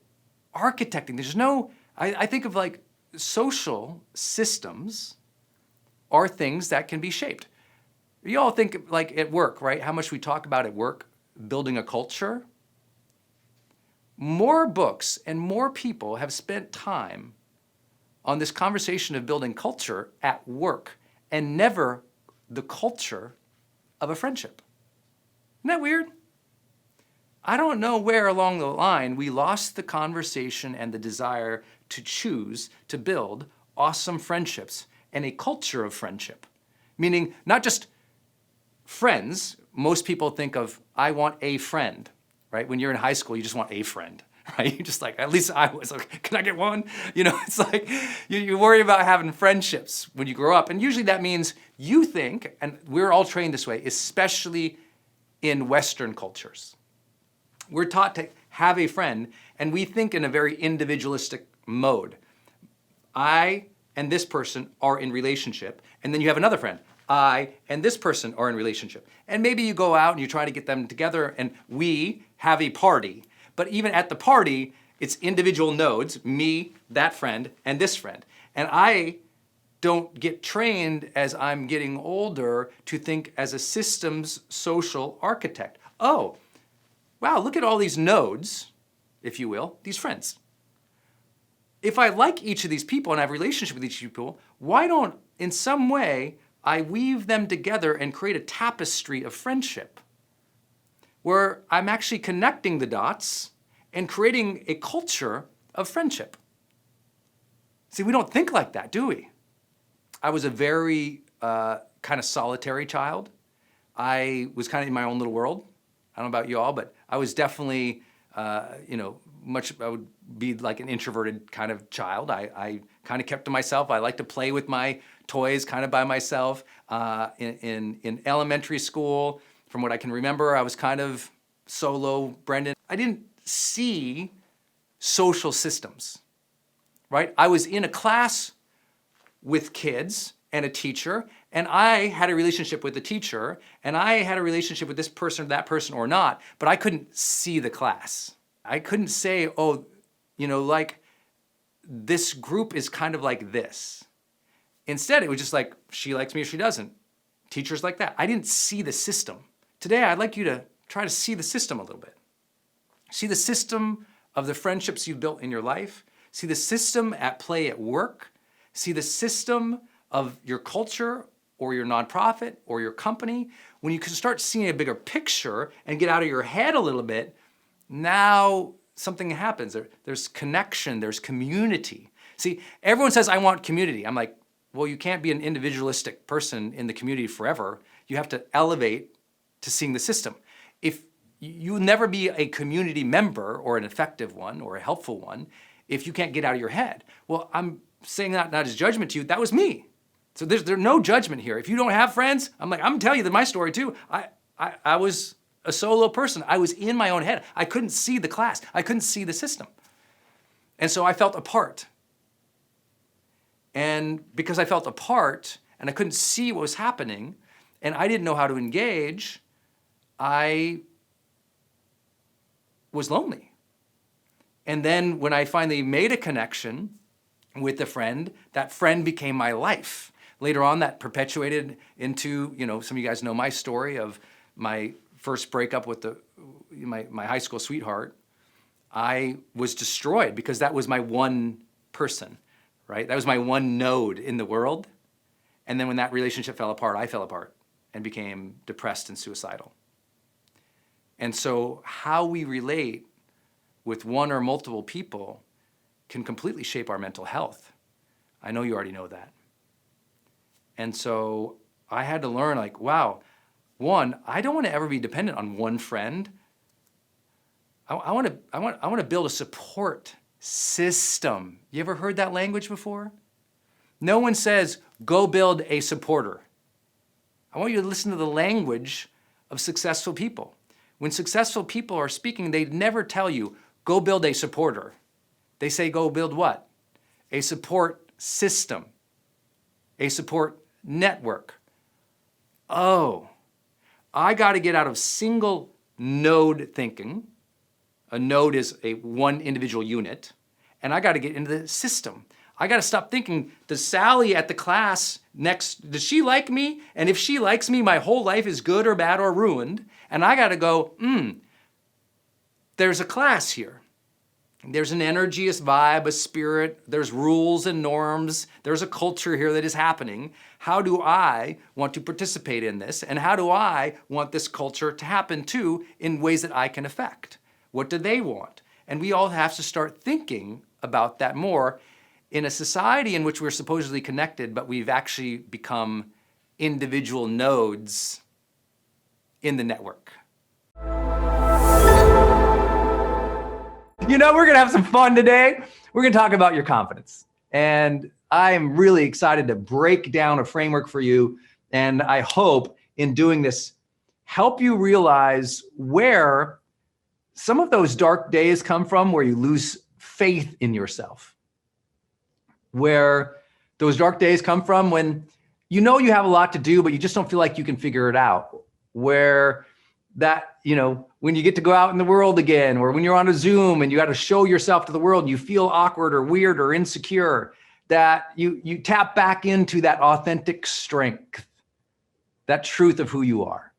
architecting. There's no, I think of like social systems are things that can be shaped. You all think like at work, right? How much we talk about at work, building a culture. More books and more people have spent time on this conversation of building culture at work and never the culture of a friendship. Isn't that weird? I don't know where along the line we lost the conversation and the desire to choose to build awesome friendships and a culture of friendship. Meaning not just friends. Most people think of, I want a friend, right? When you're in high school, you just want a friend, right? You just like, at least I was like, can I get one? You know, it's like, you worry about having friendships when you grow up. And usually that means you think, and we're all trained this way, especially in Western cultures. We're taught to have a friend, and we think in a very individualistic mode. I and this person are in relationship, and then you have another friend. I and this person are in relationship. And maybe you go out and you try to get them together, and we have a party. But even at the party, it's individual nodes, me, that friend, and this friend. And I don't get trained as I'm getting older to think as a systems social architect. Oh, wow, look at all these nodes, if you will, these friends. If I like each of these people and I have a relationship with each people, why don't, in some way, I weave them together and create a tapestry of friendship where I'm actually connecting the dots and creating a culture of friendship. See, we don't think like that, do we? I was a very kind of solitary child. I was kind of in my own little world. I don't know about you all, but I was definitely, I would be like an introverted kind of child. I kind of kept to myself. I like to play with my toys kind of by myself. In elementary school, from what I can remember, I was kind of solo, Brendon. I didn't see social systems, right? I was in a class with kids and a teacher, and I had a relationship with the teacher, and I had a relationship with this person or that person or not, but I couldn't see the class. I couldn't say, oh, like this group is kind of like this. Instead, it was just like, she likes me or she doesn't. Teachers like that. I didn't see the system. Today, I'd like you to try to see the system a little bit. See the system of the friendships you've built in your life. See the system at play at work. See the system of your culture or your nonprofit or your company. When you can start seeing a bigger picture and get out of your head a little bit, now something happens. There's connection, there's community. See, everyone says, I want community. I'm like, well, you can't be an individualistic person in the community forever. You have to elevate to seeing the system. If you'll never be a community member or an effective one or a helpful one if you can't get out of your head. Well, I'm saying that not as judgment to you, that was me. So there's no judgment here. If you don't have friends, I'm telling you my story too. I was a solo person. I was in my own head. I couldn't see the class. I couldn't see the system. And so I felt apart. And because I felt apart and I couldn't see what was happening and I didn't know how to engage, I was lonely. And then when I finally made a connection with a friend, that friend became my life. Later on, that perpetuated into, some of you guys know my story of my first breakup with my high school sweetheart. I was destroyed because that was my one person, right? That was my one node in the world. And then when that relationship fell apart, I fell apart and became depressed and suicidal. And so how we relate with one or multiple people can completely shape our mental health. I know you already know that. And so I had to learn, wow, one, I don't want to ever be dependent on one friend. I want to build a support system. You ever heard that language before? No one says, go build a supporter. I want you to listen to the language of successful people. When successful people are speaking, they never tell you, go build a supporter. They say, go build what? A support system, a support network. Oh, I got to get out of single node thinking. A node is one individual unit. And I got to get into the system. I got to stop thinking, does Sally at the class next, does she like me? And if she likes me, my whole life is good or bad or ruined. And I got to go, there's a class here. There's an energy, a vibe, a spirit. There's rules and norms. There's a culture here that is happening. How do I want to participate in this? And how do I want this culture to happen too in ways that I can affect? What do they want? And we all have to start thinking about that more in a society in which we're supposedly connected, but we've actually become individual nodes in the network. We're going to have some fun today. We're going to talk about your confidence. And I'm really excited to break down a framework for you. And I hope in doing this, help you realize where some of those dark days come from, where you lose faith in yourself. Where those dark days come from when you have a lot to do, but you just don't feel like you can figure it out. Where that, when you get to go out in the world again, or when you're on a Zoom and you got to show yourself to the world and you feel awkward or weird or insecure, that you tap back into that authentic strength, that truth of who you are.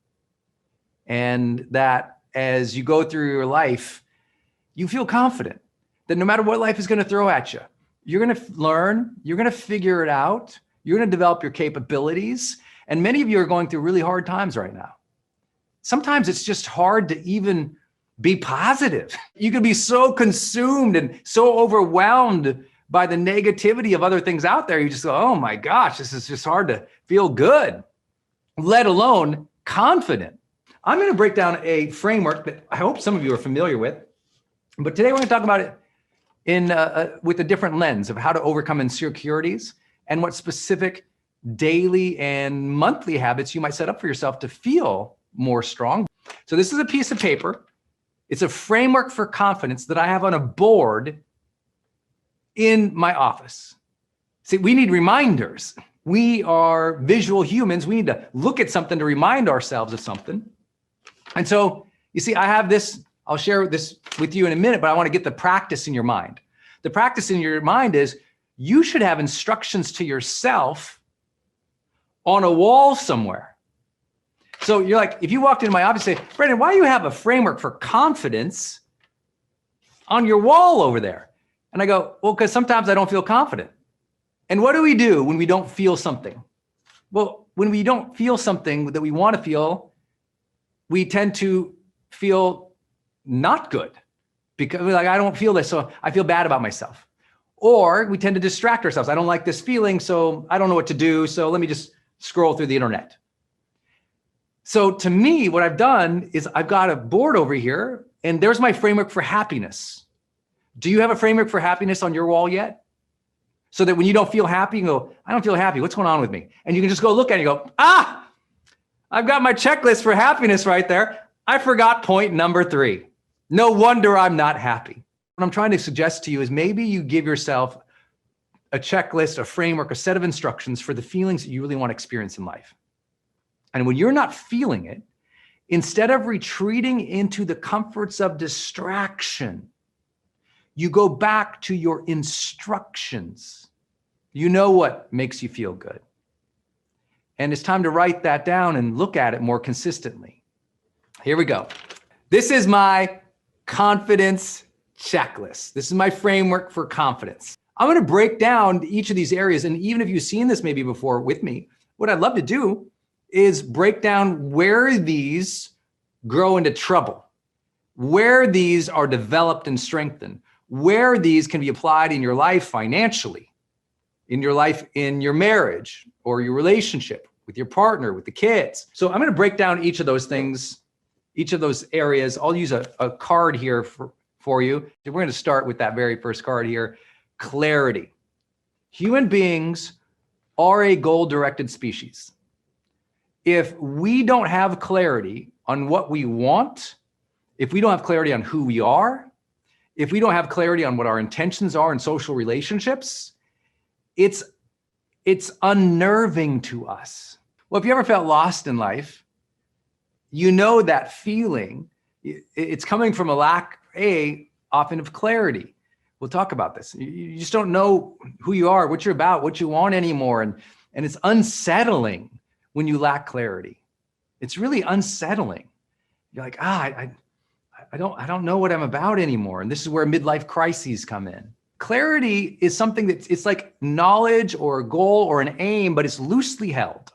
And that as you go through your life, you feel confident that no matter what life is going to throw at you, you're going to learn, you're going to figure it out, you're going to develop your capabilities. And many of you are going through really hard times right now. Sometimes it's just hard to even be positive. You can be so consumed and so overwhelmed by the negativity of other things out there. You just go, oh my gosh, this is just hard to feel good, let alone confident. I'm going to break down a framework that I hope some of you are familiar with, but today we're going to talk about it with a different lens of how to overcome insecurities and what specific daily and monthly habits you might set up for yourself to feel more strong. So this is a piece of paper. It's a framework for confidence that I have on a board in my office. See, we need reminders. We are visual humans. We need to look at something to remind ourselves of something. And so you see, I have this, I'll share this with you in a minute, but I want to get the practice in your mind. The practice in your mind is you should have instructions to yourself on a wall somewhere. So you're like, if you walked into my office and say, Brendon, why do you have a framework for confidence on your wall over there? And I go, well, because sometimes I don't feel confident. And what do we do when we don't feel something? Well, when we don't feel something that we want to feel, we tend to feel not good because we're like, I don't feel this, so I feel bad about myself. Or we tend to distract ourselves. I don't like this feeling, so I don't know what to do, so let me just scroll through the internet. So to me, what I've done is I've got a board over here, and there's my framework for happiness. Do you have a framework for happiness on your wall yet? So that when you don't feel happy, you go, I don't feel happy. What's going on with me? And you can just go look at it and go, I've got my checklist for happiness right there. I forgot point number 3. No wonder I'm not happy. What I'm trying to suggest to you is maybe you give yourself a checklist, a framework, a set of instructions for the feelings that you really want to experience in life. And when you're not feeling it, instead of retreating into the comforts of distraction, you go back to your instructions. You know what makes you feel good. And it's time to write that down and look at it more consistently. Here we go. This is my confidence checklist. This is my framework for confidence. I'm going to break down each of these areas. And even if you've seen this maybe before with me, what I'd love to do is break down where these grow into trouble, where these are developed and strengthened, where these can be applied in your life financially, in your life, in your marriage, or your relationship with your partner, with the kids. So I'm going to break down each of those things, each of those areas. I'll use a card here for you. We're going to start with that very first card here. Clarity. Human beings are a goal-directed species. If we don't have clarity on what we want, if we don't have clarity on who we are, if we don't have clarity on what our intentions are in social relationships, it's unnerving to us. Well, if you ever felt lost in life, you know that feeling. It's coming from a lack, often of clarity. We'll talk about this. You just don't know who you are, what you're about, what you want anymore. And it's unsettling when you lack clarity. It's really unsettling. You're like, I don't know what I'm about anymore. And this is where midlife crises come in. Clarity is something it's like knowledge or a goal or an aim, but it's loosely held.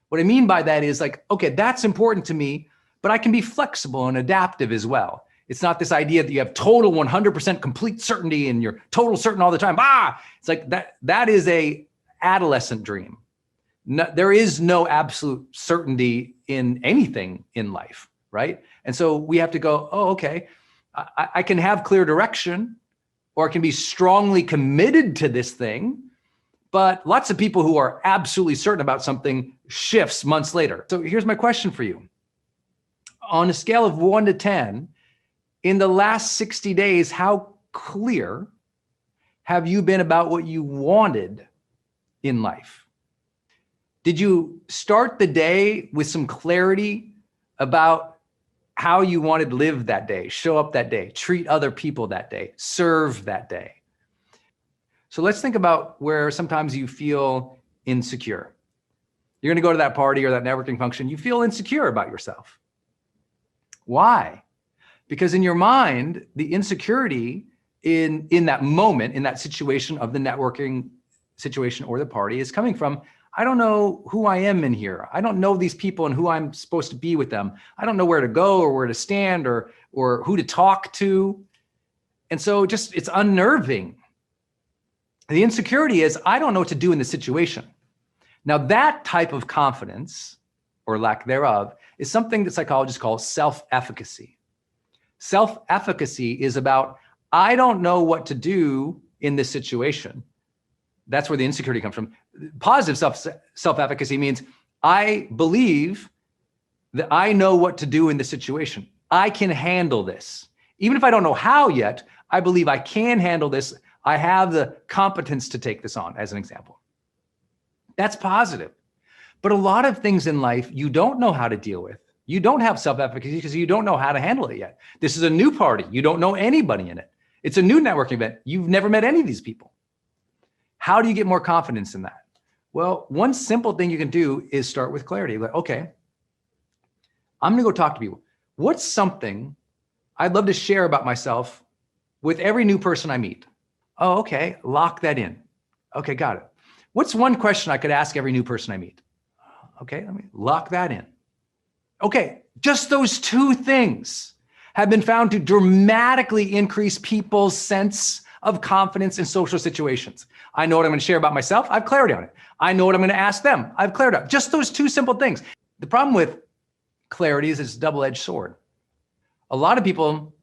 What I mean by that is like, okay, that's important to me, but I can be flexible and adaptive as well. It's not this idea that you have total 100% complete certainty and you're total certain all the time. It's like that is a adolescent dream. No, there is no absolute certainty in anything in life, right? And so we have to go, okay, I can have clear direction, or I can be strongly committed to this thing, but lots of people who are absolutely certain about something shifts months later. So here's my question for you. On a scale of 1 to 10, in the last 60 days, how clear have you been about what you wanted in life? Did you start the day with some clarity about how you wanted to live that day, show up that day, treat other people that day, serve that day? So let's think about where sometimes you feel insecure. You're going to go to that party or that networking function. You feel insecure about yourself. Why? Because in your mind, the insecurity in that moment, in that situation of the networking situation or the party is coming from, I don't know who I am in here. I don't know these people and who I'm supposed to be with them. I don't know where to go or where to stand or who to talk to. And so it's unnerving. The insecurity is, I don't know what to do in this situation. Now that type of confidence or lack thereof is something that psychologists call self-efficacy. Self-efficacy is about, I don't know what to do in this situation. That's where the insecurity comes from. Positive self-efficacy means I believe that I know what to do in this situation. I can handle this. Even if I don't know how yet, I believe I can handle this. I have the competence to take this on, as an example. That's positive. But a lot of things in life you don't know how to deal with. You don't have self-efficacy because you don't know how to handle it yet. This is a new party. You don't know anybody in it. It's a new networking event. You've never met any of these people. How do you get more confidence in that? Well, one simple thing you can do is start with clarity. Like, okay, I'm going to go talk to people. What's something I'd love to share about myself with every new person I meet? Oh, okay. Lock that in. Okay, got it. What's one question I could ask every new person I meet? Okay, let me lock that in. Okay, just those two things have been found to dramatically increase people's sense of confidence in social situations. I know what I'm going to share about myself. I have clarity on it. I know what I'm going to ask them. I have clarity on it. Just those two simple things. The problem with clarity is it's a double-edged sword. A lot of people,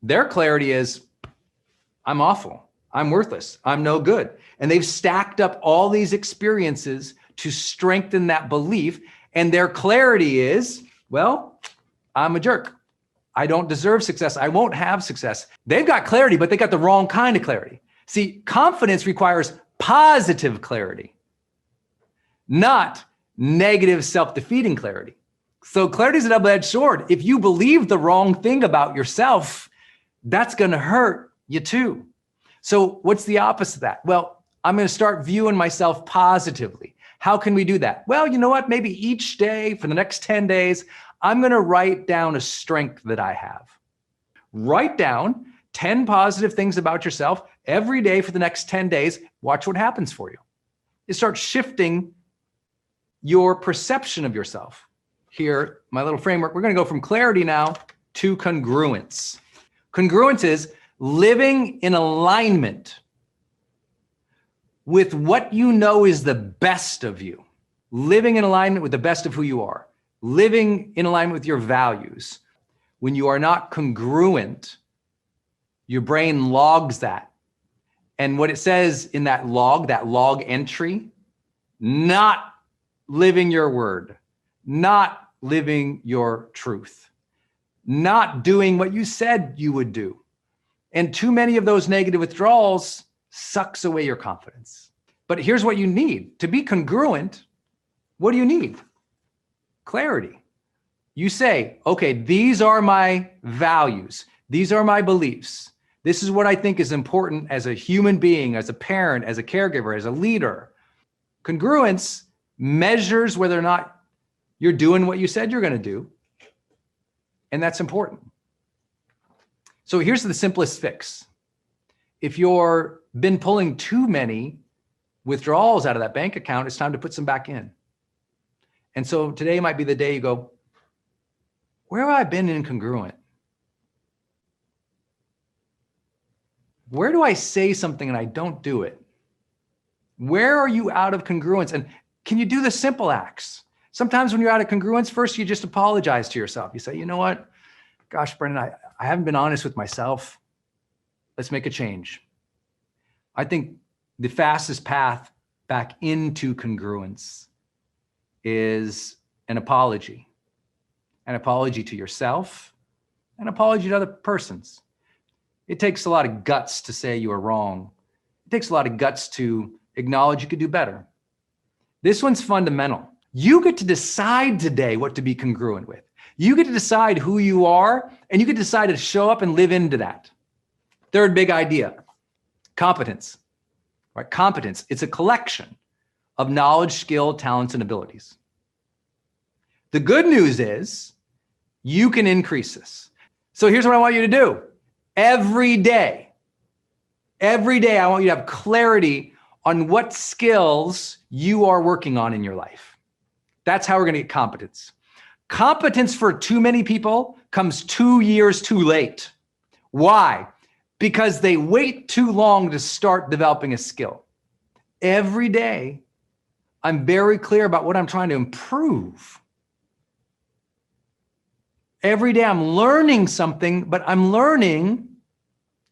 their clarity is, I'm awful. I'm worthless. I'm no good. And they've stacked up all these experiences to strengthen that belief. And their clarity is, well, I'm a jerk. I don't deserve success. I won't have success. They've got clarity, but they got the wrong kind of clarity. See, confidence requires positive clarity, not negative self-defeating clarity. So clarity is a double-edged sword. If you believe the wrong thing about yourself, that's going to hurt you too. So what's the opposite of that? Well, I'm going to start viewing myself positively. How can we do that? Well, you know what? Maybe each day for the next 10 days, I'm going to write down a strength that I have. Write down 10 positive things about yourself every day for the next 10 days. Watch what happens for you. You start shifting your perception of yourself. Here, my little framework, we're going to go from clarity now to congruence. Congruence is living in alignment with what you know is the best of you. Living in alignment with the best of who you are. Living in alignment with your values. When you are not congruent, your brain logs that. And what it says in that log entry, not living your word, not living your truth, not doing what you said you would do. And too many of those negative withdrawals sucks away your confidence. But here's what you need. To be congruent, what do you need? Clarity. You say, okay, these are my values. These are my beliefs. This is what I think is important as a human being, as a parent, as a caregiver, as a leader. Congruence measures whether or not you're doing what you said you're going to do. And that's important. So here's the simplest fix. If you've been pulling too many withdrawals out of that bank account, it's time to put some back in. And so today might be the day you go, where have I been incongruent? Where do I say something and I don't do it? Where are you out of congruence? And can you do the simple acts? Sometimes when you're out of congruence, first you just apologize to yourself. You say, you know what? Gosh, Brendon, I haven't been honest with myself. Let's make a change. I think the fastest path back into congruence is an apology. An apology to yourself, an apology to other persons. It takes a lot of guts to say you are wrong. It takes a lot of guts to acknowledge you could do better. This one's fundamental. You get to decide today what to be congruent with. You get to decide who you are, and you get to decide to show up and live into that. Third big idea, competence. Right? Competence, it's a collection of knowledge, skill, talents, and abilities. The good news is you can increase this. So here's what I want you to do. Every day, I want you to have clarity on what skills you are working on in your life. That's how we're going to get competence. Competence for too many people comes 2 years too late. Why? Because they wait too long to start developing a skill. Every day, I'm very clear about what I'm trying to improve. Every day I'm learning something, but I'm learning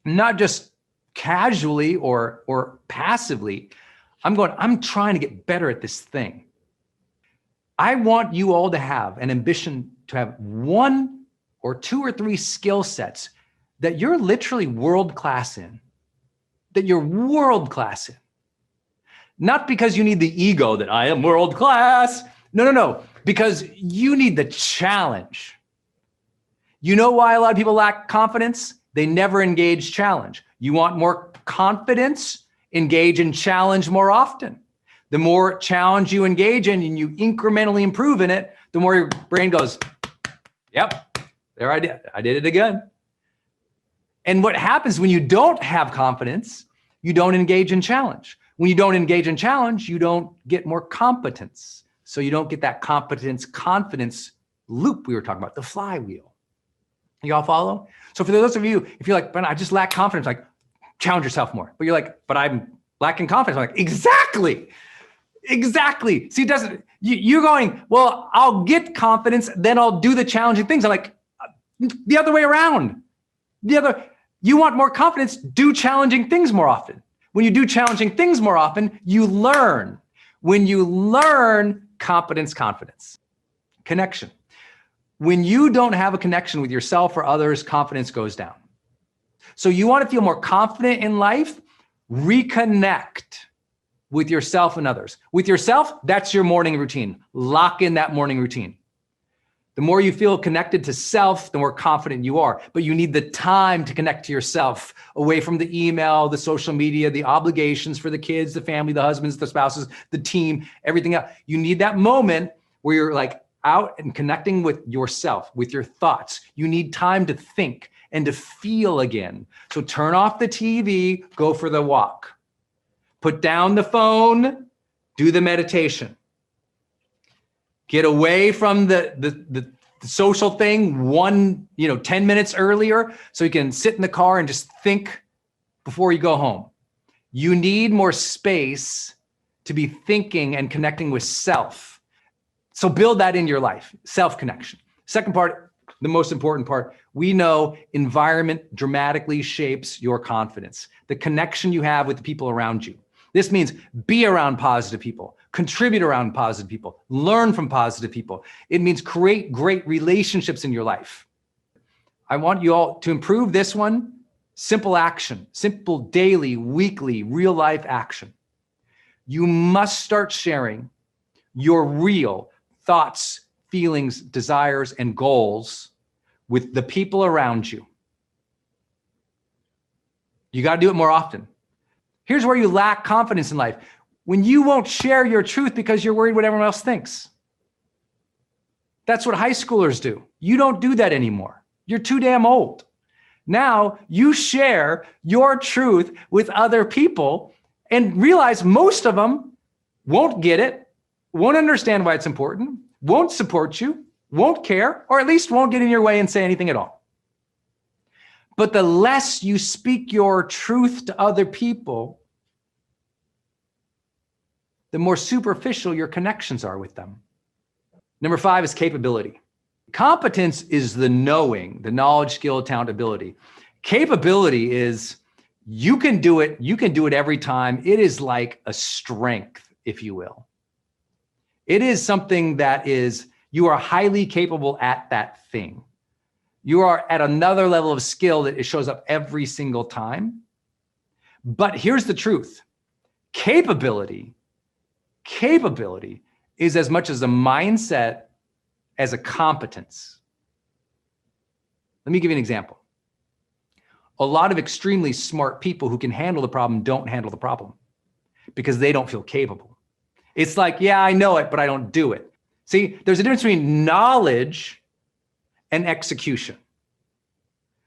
not just casually or passively. I'm trying to get better at this thing. I want you all to have an ambition to have 1 or 2 or 3 skill sets that you're literally world-class in, that you're world-class in. Not because you need the ego that I am world-class. No. Because you need the challenge. You know why a lot of people lack confidence? They never engage challenge. You want more confidence? Engage in challenge more often. The more challenge you engage in and you incrementally improve in it, the more your brain goes, yep, there I did it again. And what happens when you don't have confidence, you don't engage in challenge. When you don't engage in challenge, you don't get more competence. So you don't get that competence-confidence loop we were talking about, the flywheel. You all follow? So for those of you, if you're like, but I just lack confidence, like challenge yourself more. But you're like, but I'm lacking confidence. I'm like, exactly. See, you're going, well, I'll get confidence, then I'll do the challenging things. I'm like, the other way around. You want more confidence, do challenging things more often. When you do challenging things more often, you learn. When you learn, confidence, connection. When you don't have a connection with yourself or others, confidence goes down. So you want to feel more confident in life? Reconnect with yourself and others. With yourself, that's your morning routine. Lock in that morning routine. The more you feel connected to self, the more confident you are. But you need the time to connect to yourself, away from the email, the social media, the obligations for the kids, the family, the husbands, the spouses, the team, everything else. You need that moment where you're like out and connecting with yourself, with your thoughts. You need time to think and to feel again. So turn off the TV, go for the walk. Put down the phone, do the meditation. Get away from the social thing 10 minutes earlier so you can sit in the car and just think before you go home. You need more space to be thinking and connecting with self. So build that in your life, self-connection. Second part, the most important part, we know environment dramatically shapes your confidence, the connection you have with the people around you. This means be around positive people, contribute around positive people, learn from positive people. It means create great relationships in your life. I want you all to improve this one. Simple action, simple daily, weekly, real life action. You must start sharing your real thoughts, feelings, desires, and goals with the people around you. You got to do it more often. Here's where you lack confidence in life. When you won't share your truth because you're worried what everyone else thinks. That's what high schoolers do. You don't do that anymore. You're too damn old. Now you share your truth with other people and realize most of them won't get it, won't understand why it's important, won't support you, won't care, or at least won't get in your way and say anything at all. But the less you speak your truth to other people, the more superficial your connections are with them. Number 5 is capability. Competence is the knowing, the knowledge, skill, talent, ability. Capability is you can do it every time. It is like a strength, if you will. It is something that is, you are highly capable at that thing. You are at another level of skill that it shows up every single time. But here's the truth. Capability is as much as a mindset as a competence. Let me give you an example. A lot of extremely smart people who can handle the problem don't handle the problem because they don't feel capable. It's like, yeah, I know it, but I don't do it. See, there's a difference between knowledge and execution,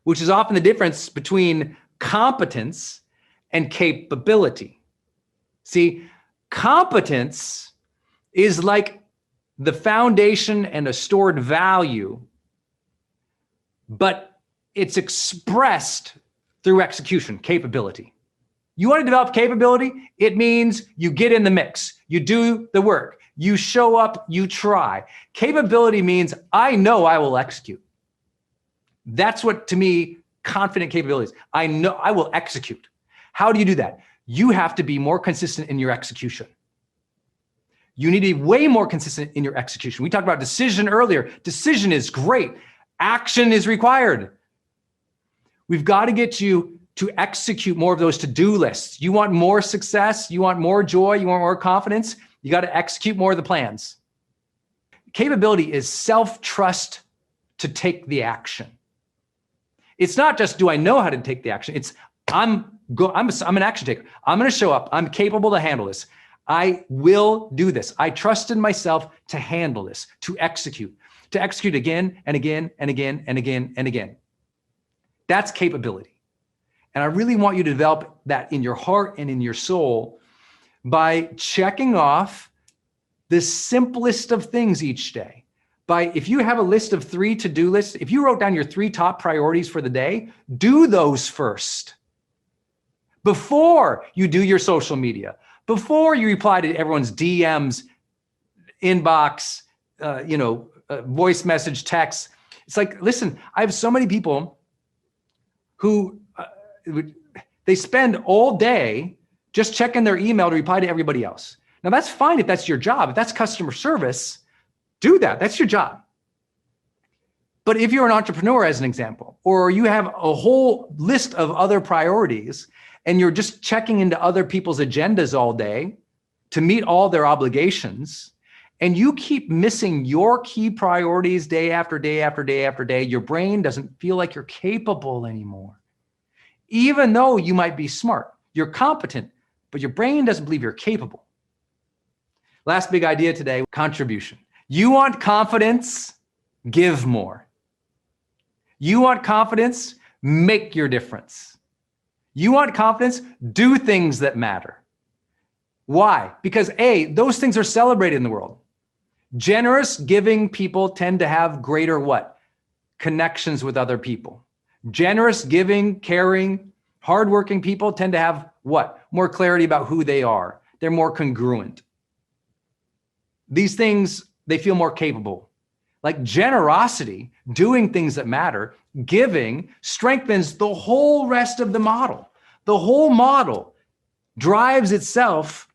which is often the difference between competence and capability. See, competence is like the foundation and a stored value, but it's expressed through execution, capability. You want to develop capability? It means you get in the mix, you do the work, you show up, you try. Capability means I know I will execute. That's what, to me, confident capability is. I know I will execute. How do you do that? You have to be more consistent in your execution. You need to be way more consistent in your execution. We talked about decision earlier. Decision is great. Action is required. We've got to get you to execute more of those to-do lists. You want more success, you want more joy, you want more confidence, you got to execute more of the plans. Capability is self-trust to take the action. It's not just, do I know how to take the action? It's, I'm an action taker. I'm going to show up. I'm capable to handle this. I will do this. I trust in myself to handle this, to execute again and again and again and again and again. That's capability. And I really want you to develop that in your heart and in your soul by checking off the simplest of things each day. If you have a list of 3 to-do lists, if you wrote down your 3 top priorities for the day, do those first. Before you do your social media, before you reply to everyone's DMs, inbox, voice message, text. It's like, listen, I have so many people who they spend all day just checking their email to reply to everybody else. Now that's fine if that's your job. If that's customer service, do that. That's your job. But if you're an entrepreneur, as an example, or you have a whole list of other priorities and you're just checking into other people's agendas all day to meet all their obligations, and you keep missing your key priorities day after day after day after day, your brain doesn't feel like you're capable anymore. Even though you might be smart, you're competent, but your brain doesn't believe you're capable. Last big idea today, contribution. You want confidence? Give more. You want confidence? Make your difference. You want confidence? Do things that matter. Why? Because A, those things are celebrated in the world. Generous, giving people tend to have greater what? Connections with other people. Generous, giving, caring, hardworking people tend to have what? More clarity about who they are. They're more congruent. These things, they feel more capable. Like generosity, doing things that matter, giving strengthens the whole rest of the model. The whole model drives itself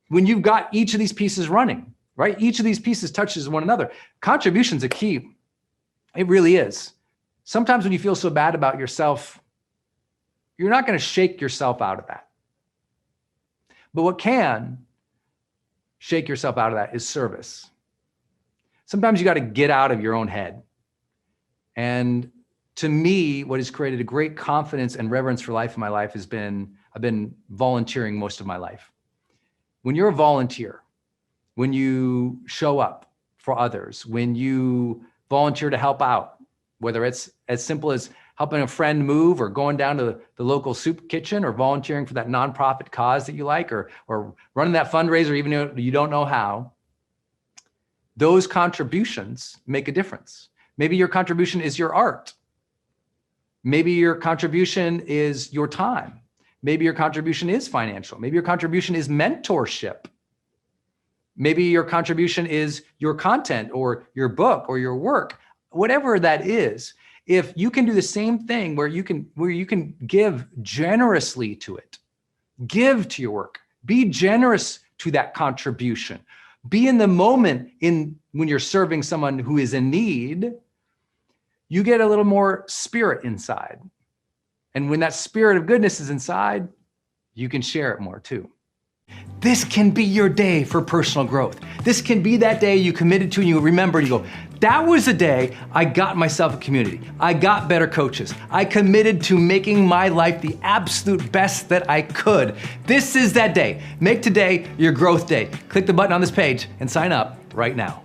when you've got each of these pieces running, right? Each of these pieces touches one another. Contribution's a key. It really is. Sometimes when you feel so bad about yourself, you're not going to shake yourself out of that. But what can shake yourself out of that is service. Sometimes you got to get out of your own head. And to me, what has created a great confidence and reverence for life in my life has been, I've been volunteering most of my life. When you're a volunteer, when you show up for others, when you volunteer to help out, whether it's as simple as helping a friend move or going down to the local soup kitchen or volunteering for that nonprofit cause that you like or running that fundraiser even though you don't know how, those contributions make a difference. Maybe your contribution is your art. Maybe your contribution is your time. Maybe your contribution is financial. Maybe your contribution is mentorship. Maybe your contribution is your content or your book or your work, whatever that is. If you can do the same thing where you can give generously to it, give to your work, be generous to that contribution, be in the moment when you're serving someone who is in need, you get a little more spirit inside. And when that spirit of goodness is inside, you can share it more too. This can be your day for personal growth. This can be that day you committed to and you remember and you go, that was the day I got myself a community. I got better coaches. I committed to making my life the absolute best that I could. This is that day. Make today your growth day. Click the button on this page and sign up right now.